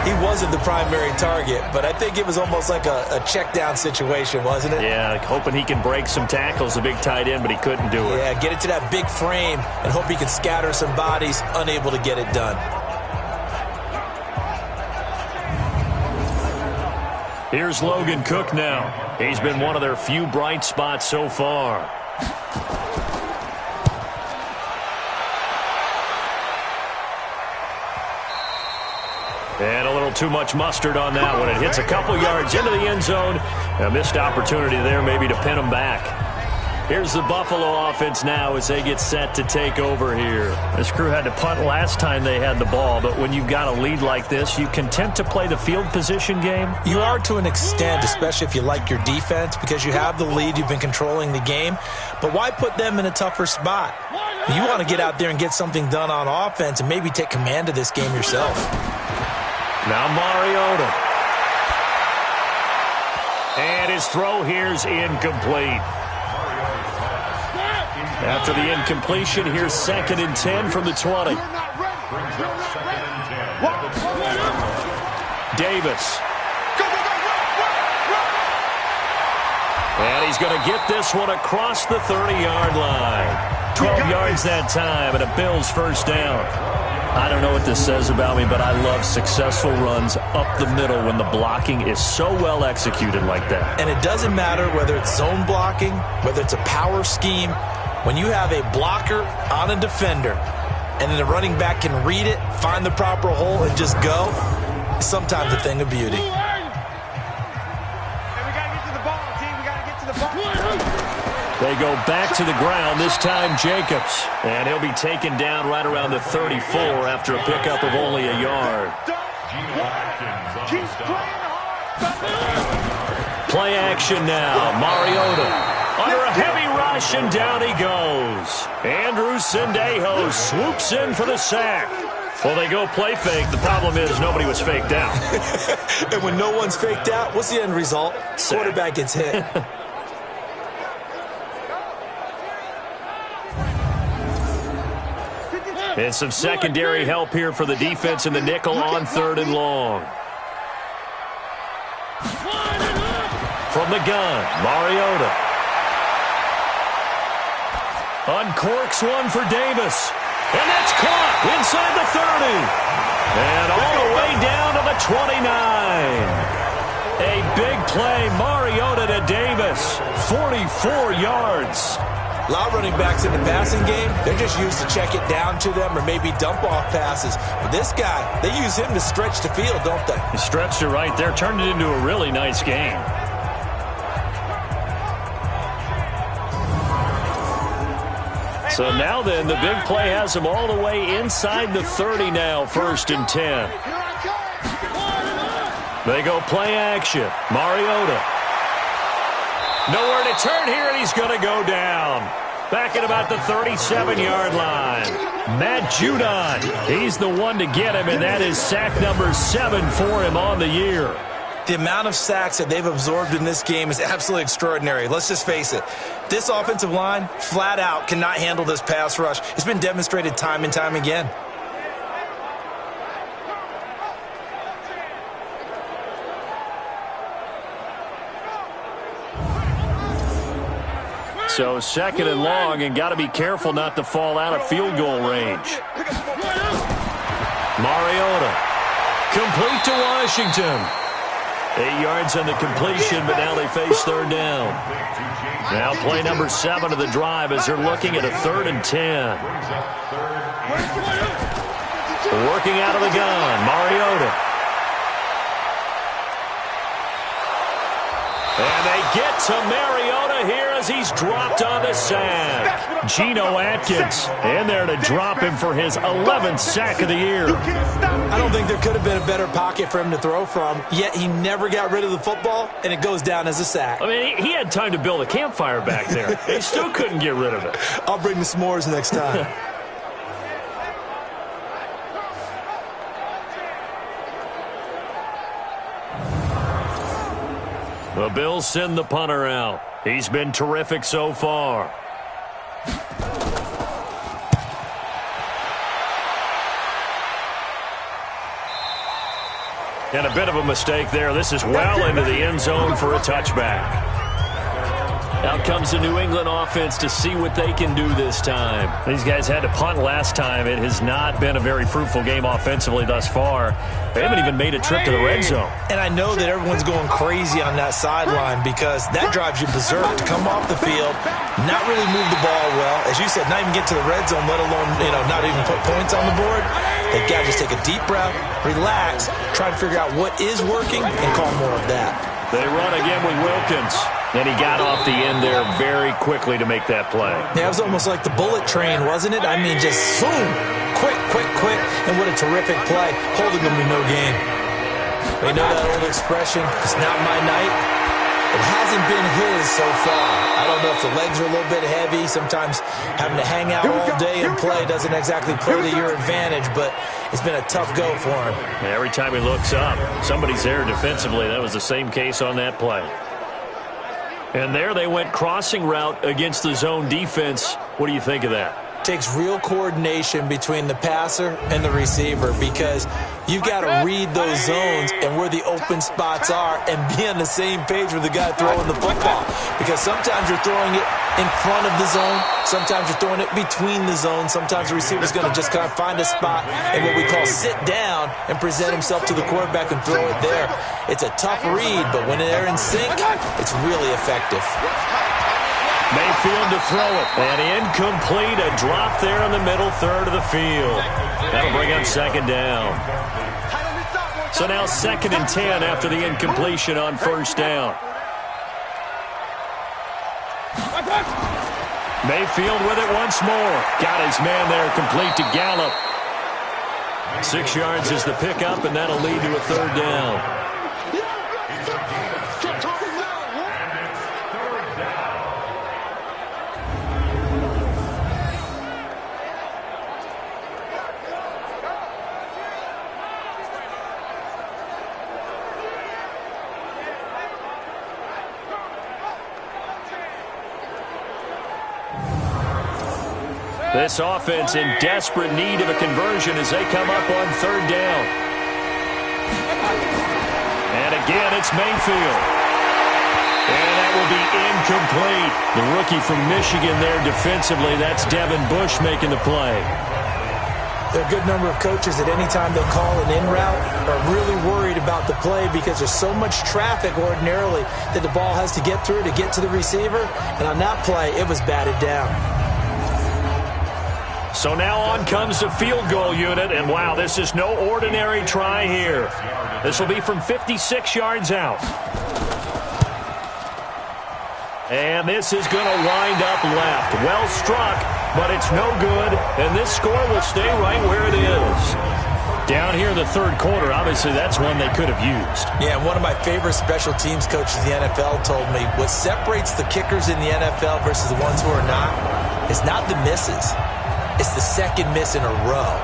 He wasn't the primary target, but I think it was almost like a check down situation, wasn't it? Yeah, like hoping he can break some tackles, a big tight end, but he couldn't do it. Yeah, get it to that big frame and hope he can scatter some bodies, unable to get it done. Here's Logan Cook now. He's been one of their few bright spots so far. And a little too much mustard on that one. It hits a couple yards into the end zone. A missed opportunity there maybe to pin them back. Here's the Buffalo offense now as they get set to take over here. This crew had to punt last time they had the ball, but when you've got a lead like this, you content to play the field position game? You are to an extent, especially if you like your defense, because you have the lead, you've been controlling the game. But why put them in a tougher spot? You want to get out there and get something done on offense and maybe take command of this game yourself. Now Mariota. And his throw here's incomplete. After the incompletion, here's 2nd and 10 from the 20. Davis. And he's going to get this one across the 30-yard line. 12 yards that time, and a Bills first down. I don't know what this says about me, but I love successful runs up the middle when the blocking is so well executed like that. And it doesn't matter whether it's zone blocking, whether it's a power scheme. When you have a blocker on a defender and then the running back can read it, find the proper hole, and just go, it's sometimes a thing of beauty. They go back to the ground, this time Jacobs. And he'll be taken down right around the 34 after a pickup of only a yard. Play action now. Mariota under a heavy rush, and down he goes. Andrew Sendejo swoops in for the sack. Well, they go play fake. The problem is nobody was faked out. And when no one's faked out, what's the end result? Sack. Quarterback gets hit. And some secondary help here for the defense in the nickel on 3rd and long. From the gun, Mariota. Uncorks one for Davis. And that's caught inside the 30. And all the way down to the 29. A big play, Mariota to Davis. 44 yards. A lot of running backs in the passing game, they're just used to check it down to them or maybe dump off passes. But this guy, they use him to stretch the field, don't they? He stretched it right there, turned it into a really nice game. So now then, the big play has him all the way inside the 30 now, 1st and 10. They go play action. Mariota. Nowhere to turn here, and he's going to go down. Back at about the 37-yard line. Matt Judon, he's the one to get him, and that is sack number 7 for him on the year. The amount of sacks that they've absorbed in this game is absolutely extraordinary. Let's just face it. This offensive line, flat out, cannot handle this pass rush. It's been demonstrated time and time again. So 2nd and long, and got to be careful not to fall out of field goal range. Mariota. Complete to Washington. 8 yards on the completion, but now they face 3rd down. Now play number 7 of the drive as they're looking at a 3rd and 10. Working out of the gun, Mariota. And they get to Mariota here as he's dropped on the sack. Geno Atkins in there to drop him for his 11th sack of the year. I don't think there could have been a better pocket for him to throw from, yet he never got rid of the football, and it goes down as a sack. I mean, he had time to build a campfire back there. He still couldn't get rid of it. I'll bring the s'mores next time. The Bills send the punter out. He's been terrific so far. And a bit of a mistake there. This is well into the end zone for a touchback. Out comes the New England offense to see what they can do this time. These guys had to punt last time. It has not been a very fruitful game offensively thus far. They haven't even made a trip to the red zone. And I know that everyone's going crazy on that sideline because that drives you berserk to come off the field, not really move the ball well. As you said, not even get to the red zone, let alone, not even put points on the board. They've got to just take a deep breath, relax, try to figure out what is working, and call more of that. They run again with Wilkins. And he got off the end there very quickly to make that play. Yeah, it was almost like the bullet train, wasn't it? I mean, just boom, quick. And what a terrific play, holding them to no gain. They know that old expression, it's not my night. It hasn't been his so far. I don't know if the legs are a little bit heavy. Sometimes having to hang out all day and play doesn't exactly play to your advantage, but it's been a tough go for him. Every time he looks up, somebody's there defensively. That was the same case on that play. And there they went crossing route against the zone defense. What do you think of that? Takes real coordination between the passer and the receiver because you've got to read those zones and where the open spots are and be on the same page with the guy throwing the football. Because sometimes you're throwing it in front of the zone. Sometimes you're throwing it between the zones. Sometimes the receiver's going to just kind of find a spot and what we call sit down and present himself to the quarterback and throw it there. It's a tough read, but when they're in sync, it's really effective. Mayfield to throw it. And incomplete. A drop there in the middle third of the field. That'll bring up second down. So now 2nd and 10 after the incompletion on first down. Mayfield with it once more. Got his man there complete to Gallup. 6 yards is the pickup, and that'll lead to a third down. This offense in desperate need of a conversion as they come up on third down. And again, it's Mayfield. And that will be incomplete. The rookie from Michigan there defensively. That's Devin Bush making the play. There are a good number of coaches that any time they call an in route are really worried about the play because there's so much traffic ordinarily that the ball has to get through to get to the receiver. And on that play, it was batted down. So now on comes the field goal unit, and wow, this is no ordinary try here. This will be from 56 yards out. And this is going to wind up left. Well struck, but it's no good, and this score will stay right where it is. Down here in the third quarter, obviously that's one they could have used. Yeah, and one of my favorite special teams coaches in the NFL told me what separates the kickers in the NFL versus the ones who are not is not the misses. It's the second miss in a row.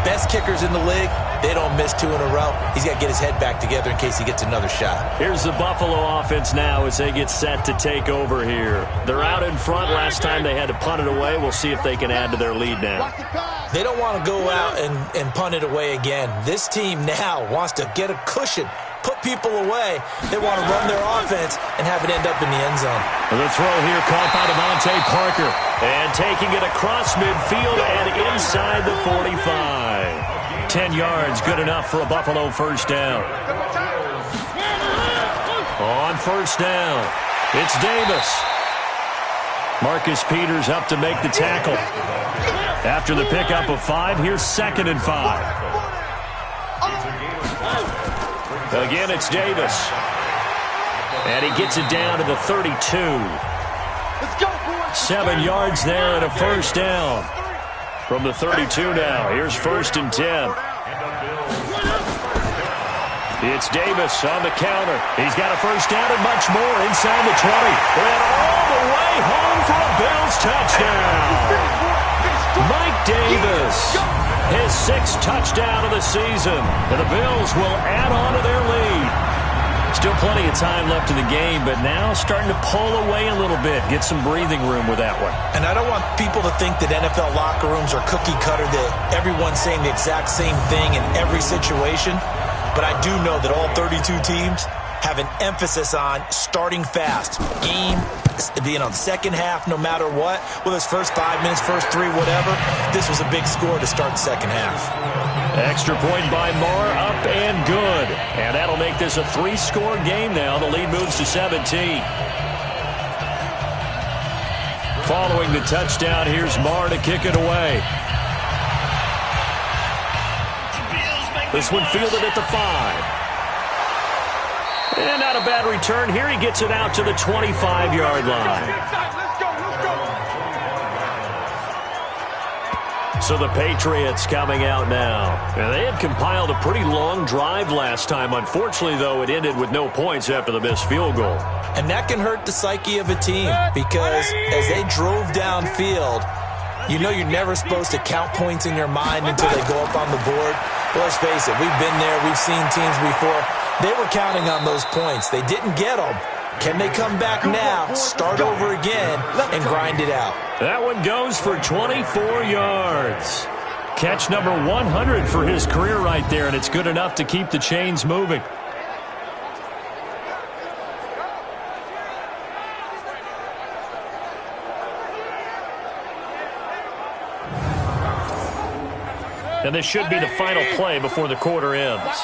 Best kickers in the league, they don't miss 2 in a row. He's got to get his head back together in case he gets another shot. Here's the Buffalo offense now as they get set to take over here. They're out in front. Last time they had to punt it away. We'll see if they can add to their lead now. They don't want to go out and punt it away again. This team now wants to get a cushion, put people away. They want to run their offense and have it end up in the end zone. The throw here caught by Devontae Parker. And taking it across midfield and inside the 45. 10 yards, good enough for a Buffalo first down. On first down, it's Davis. Marcus Peters up to make the tackle. After the pickup of 5, here's 2nd and 5. Again, it's Davis. And he gets it down to the 32. 7 yards there and a first down. From the 32 now, here's 1st and 10. It's Davis on the counter. He's got a first down and much more inside the 20. And all the way home for a Bills touchdown. Mike Davis, his 6th touchdown of the season. And the Bills will add on to their lead. Still plenty of time left in the game, but now starting to pull away a little bit, get some breathing room with that one. And I don't want people to think that NFL locker rooms are cookie cutter, that everyone's saying the exact same thing in every situation. But I do know that all 32 teams have an emphasis on starting fast. Game, the second half, no matter what, whether it's first 5 minutes, first 3, whatever, this was a big score to start the second half. Extra point by Marr, up and good. And that'll make this a 3-score game now. The lead moves to 17. Following the touchdown, here's Marr to kick it away. This one fielded at the 5. And not a bad return here. He gets it out to the 25-yard line. So the Patriots coming out now. And they had compiled a pretty long drive last time. Unfortunately, though, it ended with no points after the missed field goal. And that can hurt the psyche of a team because as they drove downfield, you know you're never supposed to count points in your mind until they go up on the board. But let's face it, we've been there. We've seen teams before. They were counting on those points. They didn't get them. Can they come back now, start over again, and grind it out? That one goes for 24 yards. Catch number 100 for his career right there, and it's good enough to keep the chains moving. And this should be the final play before the quarter ends.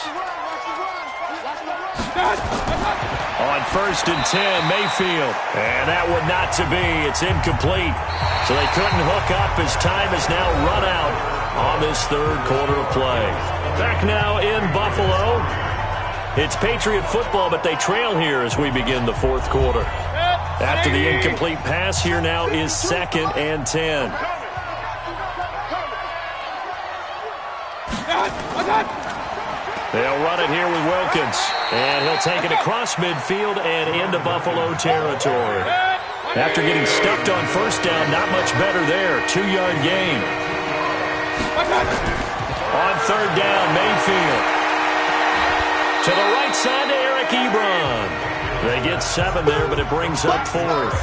On 1st and 10, Mayfield. And that one not to be. It's incomplete. So they couldn't hook up as time has now run out on this third quarter of play. Back now in Buffalo. It's Patriot football, but they trail here as we begin the fourth quarter. After the incomplete pass, here now is 2nd and 10. They'll run it here with Wilkins. And he'll take it across midfield and into Buffalo territory. After getting stuffed on 1st down, not much better there. 2-yard gain. On 3rd down, Mayfield. To the right side to Eric Ebron. They get 7 there, but it brings up 4th.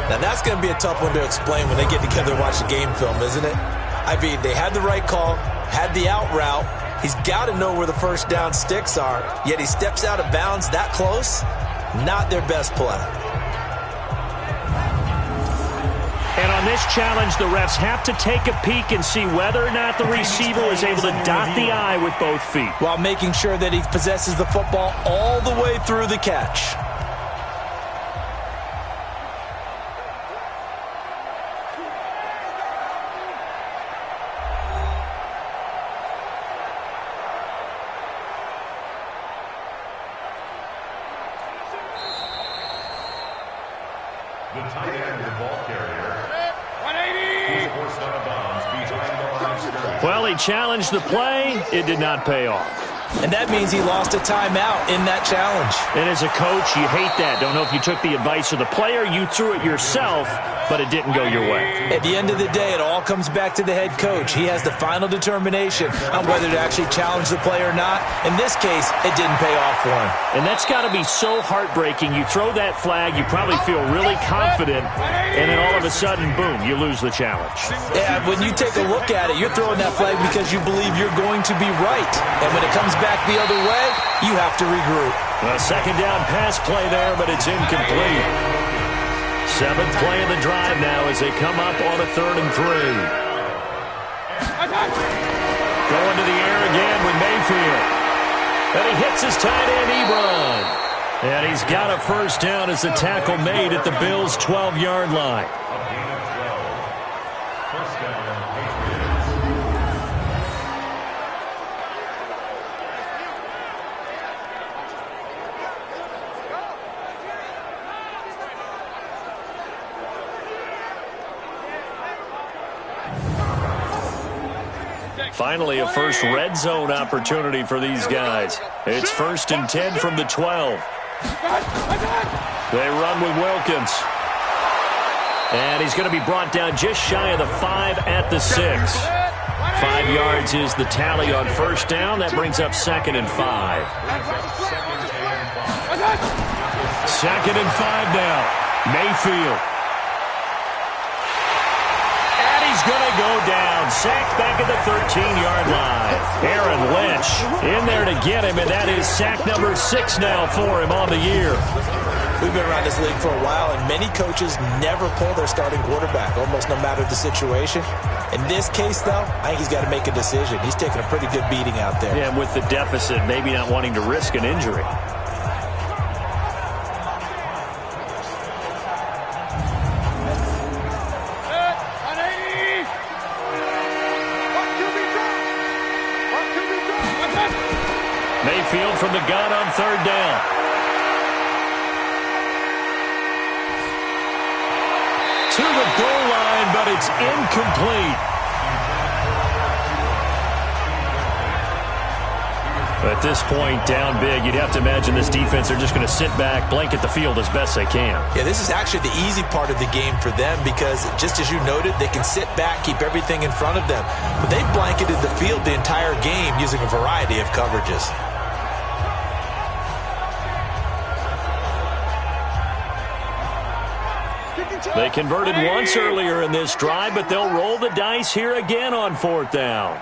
Now that's going to be a tough one to explain when they get together and watch the game film, isn't it? I mean, they had the right call, had the out route. He's got to know where the 1st down sticks are, yet he steps out of bounds that close. Not their best play. And on this challenge, the refs have to take a peek and see whether or not the receiver is able to dot the I with both feet, while making sure that he possesses the football all the way through the catch. The tight end of the ball carrier. 180. He's forced out of bounds behind the line of scrimmage. Well, he challenged the play. It did not pay off. And that means he lost a timeout in that challenge. And as a coach, you hate that. Don't know if you took the advice of the player, you threw it yourself, but it didn't go your way. At the end of the day, it all comes back to the head coach. He has the final determination on whether to actually challenge the play or not. In this case, it didn't pay off for him. And that's got to be so heartbreaking. You throw that flag, you probably feel really confident, and then all of a sudden, boom, you lose the challenge. Yeah, when you take a look at it, you're throwing that flag because you believe you're going to be right. And when it comes back the other way, you have to regroup. A 2nd down pass play there, but it's incomplete. 7th play of the drive now as they come up on a 3rd and 3. Going to the air again with Mayfield. And he hits his tight end, Ebron. And he's got a 1st down as the tackle made at the Bills' 12-yard line. Finally, a first red zone opportunity for these guys. It's 1st and 10 from the 12. They run with Wilkins. And he's going to be brought down just shy of the 5 at the 6. 5 yards is the tally on 1st down. That brings up 2nd and 5. 2nd and 5 now. Mayfield. He's is going to go down. Sacked back at the 13-yard line. Aaron Lynch in there to get him, and that is sack number 6 now for him on the year. We've been around this league for a while, and many coaches never pull their starting quarterback, almost no matter the situation. In this case, though, I think he's got to make a decision. He's taking a pretty good beating out there. Yeah, and with the deficit, maybe not wanting to risk an injury. Mayfield from the gun on 3rd down. To the goal line, but it's incomplete. At this point, down big, you'd have to imagine this defense, they're just going to sit back, blanket the field as best they can. Yeah, this is actually the easy part of the game for them because, just as you noted, they can sit back, keep everything in front of them. But they blanketed the field the entire game using a variety of coverages. They converted once earlier in this drive, but they'll roll the dice here again on 4th down.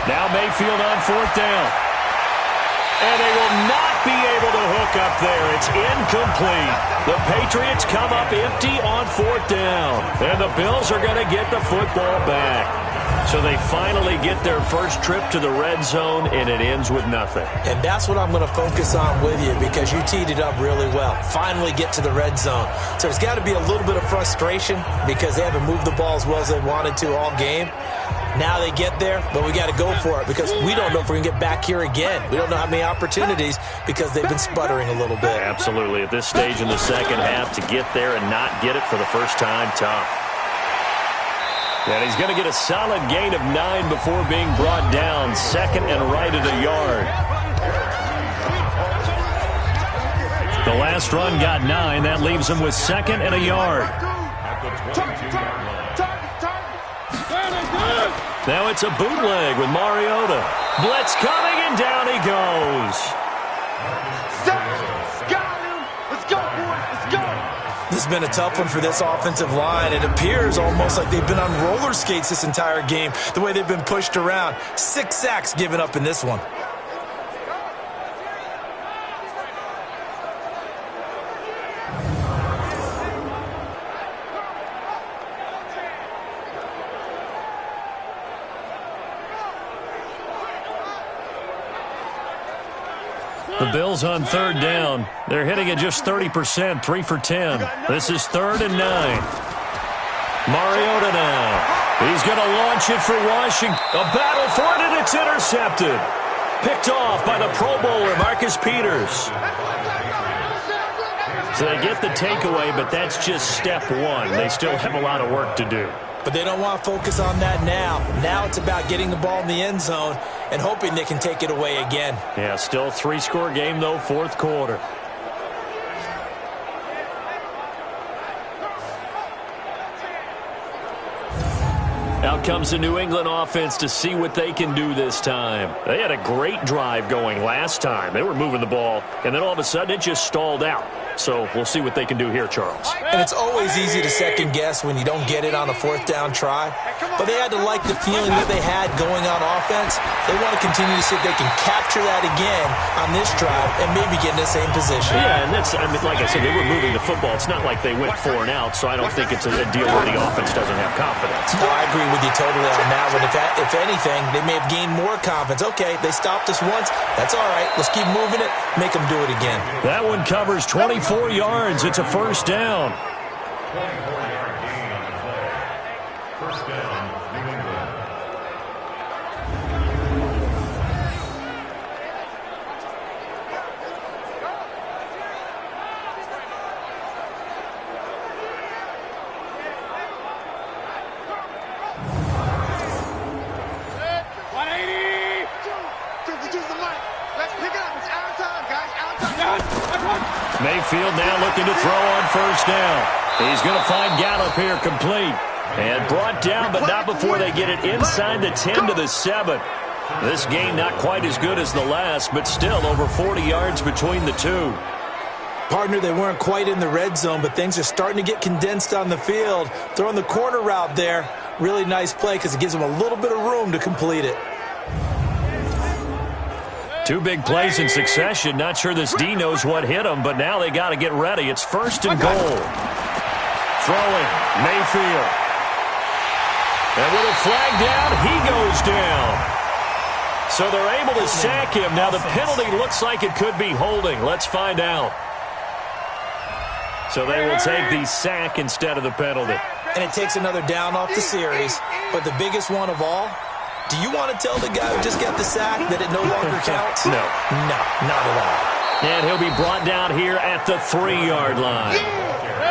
Now Mayfield on 4th down. And they will not be able to hook up there. It's incomplete. The Patriots come up empty on 4th down. And the Bills are going to get the football back. So they finally get their first trip to the red zone, and it ends with nothing. And that's what I'm going to focus on with you because you teed it up really well. Finally get to the red zone. So there's got to be a little bit of frustration because they haven't moved the ball as well as they wanted to all game. Now they get there, but we got to go for it because we don't know if we're going to get back here again. We don't know how many opportunities because they've been sputtering a little bit. Absolutely. At this stage in the second half, to get there and not get it for the first time, tough. And he's going to get a solid gain of 9 before being brought down. 2nd and right at a yard. The last run got 9. That leaves him with 2nd and a yard. Now it's a bootleg with Mariota. Blitz coming, and down he goes. Let's go, boys. Let's go. This has been a tough one for this offensive line. It appears almost like they've been on roller skates this entire game, the way they've been pushed around. 6 sacks given up in this one. The Bills on 3rd down. They're hitting at just 30%, 3 for 10. This is 3rd and 9. Mariota now. He's going to launch it for Washington. A battle for it, and it's intercepted. Picked off by the Pro Bowler, Marcus Peters. So they get the takeaway, but that's just step 1. They still have a lot of work to do. But they don't want to focus on that now. Now it's about getting the ball in the end zone and hoping they can take it away again. Yeah, still a 3-score game, though, 4th quarter. Out comes the New England offense to see what they can do this time. They had a great drive going last time. They were moving the ball, and then all of a sudden it just stalled out. So we'll see what they can do here, Charles. And it's always easy to second guess when you don't get it on a 4th down try. But they had to like the feeling that they had going on offense. They want to continue to see if they can capture that again on this drive and maybe get in the same position. Yeah, and that's, I mean, like I said, they were moving the football. It's not like they went 4 and out, so I don't think it's a deal where the offense doesn't have confidence. No, I agree with you totally on that one. If anything, they may have gained more confidence. Okay, they stopped us once. That's all right. Let's keep moving it. Make them do it again. That one covers 24 yards. It's a 1st down. 24-yard gain on the play. 1st down, New England. Mayfield now looking to throw on 1st down. He's going to find Gallup here complete. And brought down, but not before they get it inside the 10 to the 7. This game not quite as good as the last, but still over 40 yards between the two. Partner, they weren't quite in the red zone, but things are starting to get condensed on the field. Throwing the corner route there. Really nice play because it gives them a little bit of room to complete it. Two big plays in succession. Not sure this D knows what hit him, but now they got to get ready. It's 1st and goal. Throwing, Mayfield. And with a flag down, he goes down. So they're able to sack him. Now the penalty looks like it could be holding. Let's find out. So they will take the sack instead of the penalty. And it takes another down off the series. But the biggest one of all, do you want to tell the guy who just got the sack that it no longer counts? No. No, not at all. And he'll be brought down here at the 3-yard line.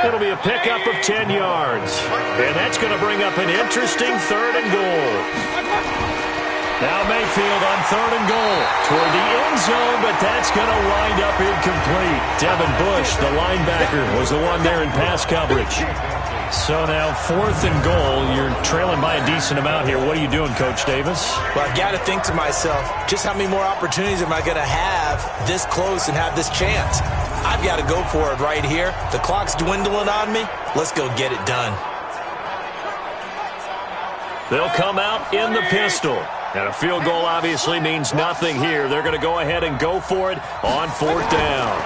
It'll be a pickup of 10 yards. And that's going to bring up an interesting 3rd and goal. Now Mayfield on 3rd and goal toward the end zone, but that's going to wind up incomplete. Devin Bush, the linebacker, was the one there in pass coverage. So now 4th and goal. You're trailing by a decent amount here. What are you doing, Coach Davis? Well, I've got to think to myself, just how many more opportunities am I going to have this close and have this chance? I've got to go for it right here. The clock's dwindling on me. Let's go get it done. They'll come out in the pistol. And a field goal obviously means nothing here. They're going to go ahead and go for it on 4th down.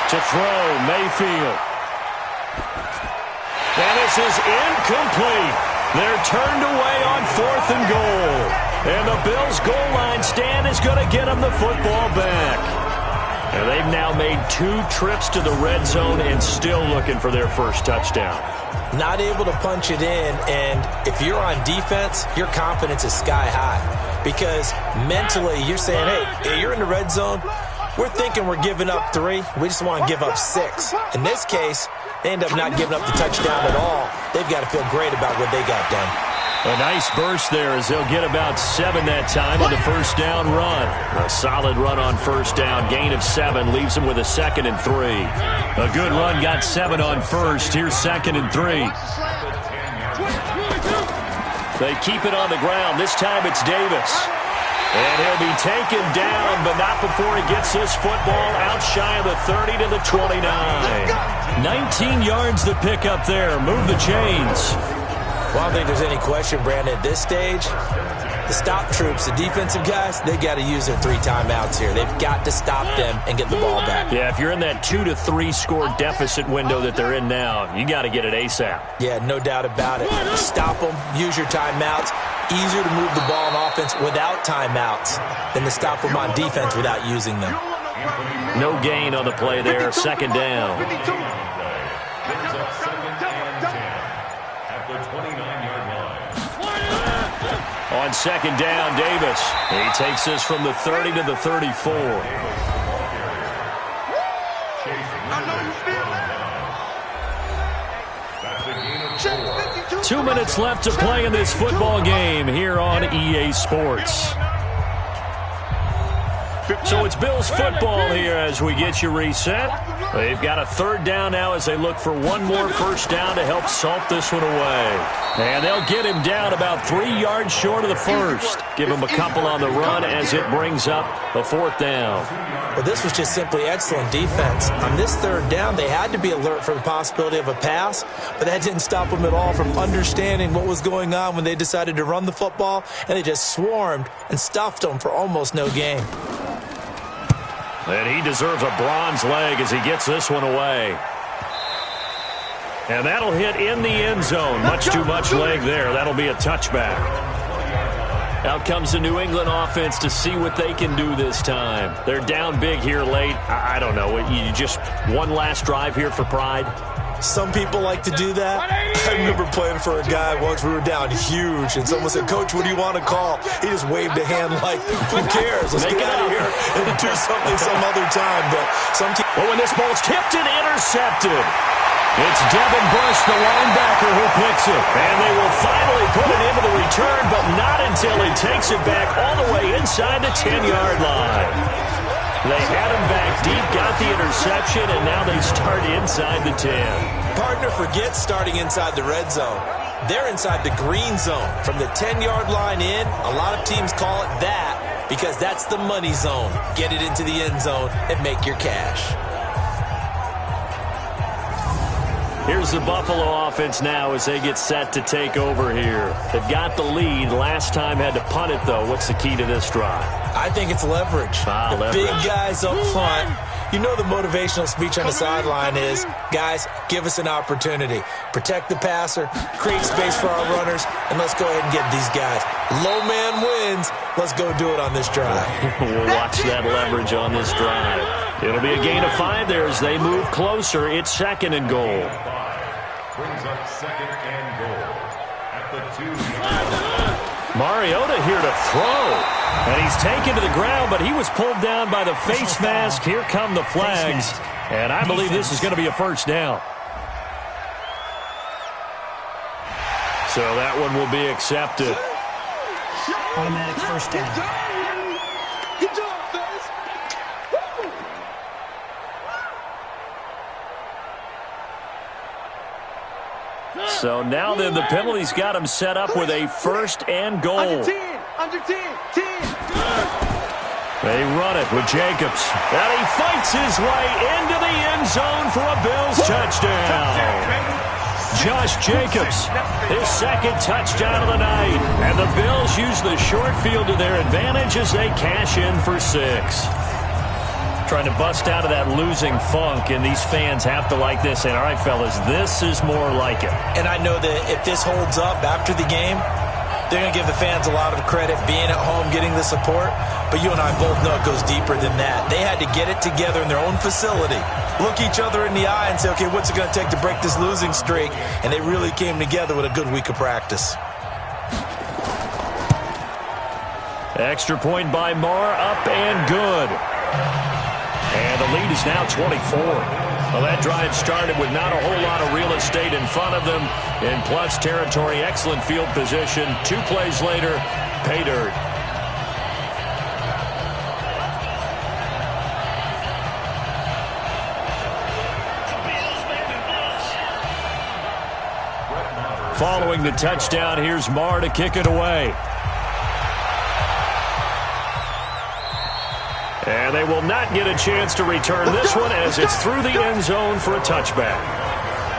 To throw, Mayfield. And this is incomplete. They're turned away on 4th and goal. And the Bills' goal line stand is going to get them the football back. And they've now made 2 trips to the red zone and still looking for their first touchdown. Not able to punch it in, and if you're on defense, your confidence is sky high. Because mentally, you're saying, hey, you're in the red zone. We're thinking we're giving up 3. We just want to give up 6. In this case, they end up not giving up the touchdown at all. They've got to feel great about what they got done. A nice burst there as they'll get about 7 that time on the first down run. A solid run on first down. Gain of 7 leaves them with a 2nd and 3. A good run got 7 on first. Here's 2nd and 3. They keep it on the ground. This time it's Davis. And he'll be taken down, but not before he gets this football out shy of the 30 to the 29. 19 yards to pick up there. Move the chains. Well, I don't think there's any question, Brandon, at this stage, the stop troops, the defensive guys, they got to use their 3 timeouts here. They've got to stop them and get the ball back. Yeah, if you're in that 2 to 3 score deficit window that they're in now, you got to get it ASAP. Yeah, no doubt about it. Stop them, use your timeouts. Easier to move the ball on offense without timeouts than to stop them on defense without using them. No gain on the play there, 2nd down. On 2nd down, Davis. He takes this from the 30 to the 34. 2 minutes left to play in this football game here on EA Sports. So it's Bills football here as we get you reset. They've got a 3rd down now as they look for one more first down to help salt this one away. And they'll get him down about 3 yards short of the first. Give him a couple on the run as it brings up a 4th down. Well, this was just simply excellent defense. On this 3rd down, they had to be alert for the possibility of a pass, but that didn't stop them at all from understanding what was going on when they decided to run the football, and they just swarmed and stuffed them for almost no gain. And he deserves a bronze leg as he gets this one away. And that'll hit in the end zone. Much too much leg there. That'll be a touchback. Out comes the New England offense to see what they can do this time. They're down big here late. I don't know. You just one last drive here for pride? Some people like to do that. I remember playing for a guy once. We were down huge, and someone said, "Coach, what do you want to call?" He just waved a hand like, "Who cares? Let's get out of here and do something some other time." But some teams. Well, when this ball's tipped and intercepted, it's Devin Bush, the linebacker, who picks it. And they will finally put it into the return, but not until he takes it back all the way inside the 10-yard line. They had him back deep, got the interception, and now they start inside the 10. Partner forgets starting inside the red zone. They're inside the green zone. From the 10-yard line in, a lot of teams call it that because that's the money zone. Get it into the end zone and make your cash. Here's the Buffalo offense now as they get set to take over here. They've got the lead. Last time had to punt it, though. What's the key to this drive? I think it's leverage. Leverage. Big guys up front. You know the motivational speech on the sideline is, guys, give us an opportunity. Protect the passer, create space for our runners, and let's go ahead and get these guys. Low man wins. Let's go do it on this drive. We'll watch that leverage on this drive. It'll be a gain of 5 there as they move closer. It's 2nd and goal. Brings up 2nd and goal at the 2-yard line. Mariota here to throw. And he's taken to the ground, but he was pulled down by the face mask. Here come the flags. And I believe this is going to be a first down. So that one will be accepted. Automatic first down. Good job, fellas. So now then, the penalty's got him set up with a 1st and goal. Under 10. They run it with Jacobs. And he fights his way into the end zone for a Bills touchdown. Josh Jacobs, his 2nd touchdown of the night. And the Bills use the short field to their advantage as they cash in for 6. Trying to bust out of that losing funk, and these fans have to like this. And all right, fellas, this is more like it. And I know that if this holds up after the game, they're going to give the fans a lot of credit being at home, getting the support. But you and I both know it goes deeper than that. They had to get it together in their own facility, look each other in the eye and say, okay, what's it going to take to break this losing streak? And they really came together with a good week of practice. Extra point by Marr, up and good. And the lead is now 24. Well, that drive started with not a whole lot of real estate in front of them. In plus territory, excellent field position. 2 plays later, pay dirt. Following the touchdown, here's Marr to kick it away. And they will not get a chance to return this one as it's through the end zone for a touchback.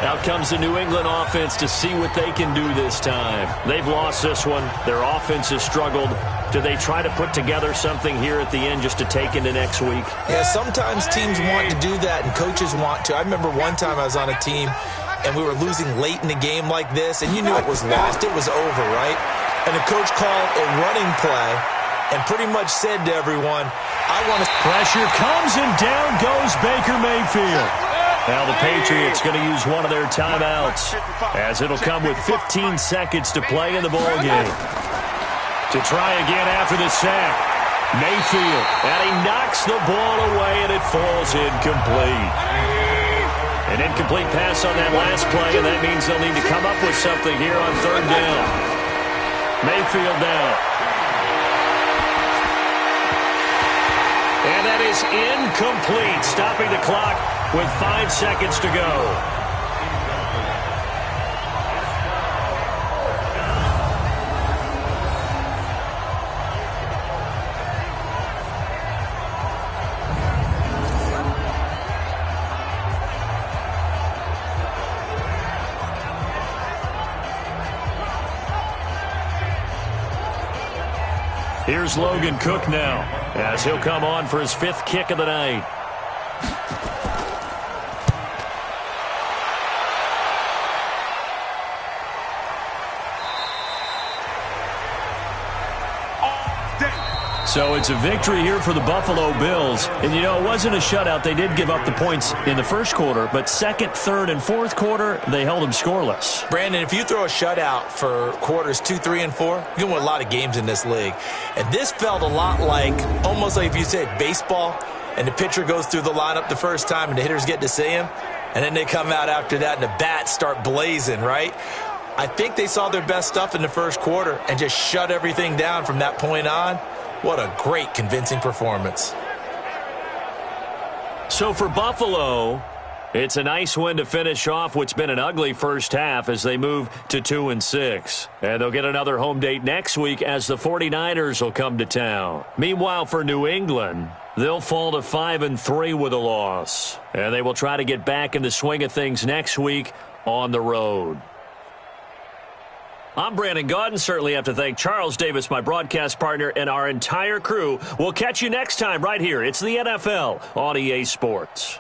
Out comes the New England offense to see what they can do this time. They've lost this one. Their offense has struggled. Do they try to put together something here at the end just to take into next week? Yeah, sometimes teams want to do that and coaches want to. I remember one time I was on a team and we were losing late in the game like this, and you knew it was lost. It was over, right? And the coach called a running play and pretty much said to everyone, I want to... Pressure comes and down goes Baker Mayfield. Now the Patriots going to use one of their timeouts as it'll come with 15 seconds to play in the ball game. To try again after the sack, Mayfield, and he knocks the ball away and it falls incomplete. An incomplete pass on that last play, and that means they'll need to come up with something here on 3rd down. Mayfield down. And that is incomplete, stopping the clock with 5 seconds to go. Here's Logan Cook now, as he'll come on for his 5th kick of the night. So it's a victory here for the Buffalo Bills. And, you know, it wasn't a shutout. They did give up the points in the first quarter, but 2nd, 3rd, and 4th quarter, they held them scoreless. Brandon, if you throw a shutout for quarters 2, 3, and 4, you can win a lot of games in this league. And this felt a lot like, almost like if you said baseball, and the pitcher goes through the lineup the first time and the hitters get to see him, and then they come out after that and the bats start blazing, right? I think they saw their best stuff in the first quarter and just shut everything down from that point on. What a great, convincing performance. So for Buffalo, it's a nice win to finish off what's been an ugly first half as they move to 2-6. And they'll get another home date next week as the 49ers will come to town. Meanwhile, for New England, they'll fall to 5-3 with a loss. And they will try to get back in the swing of things next week on the road. I'm Brandon Gaudin. Certainly have to thank Charles Davis, my broadcast partner, and our entire crew. We'll catch you next time right here. It's the NFL on EA Sports.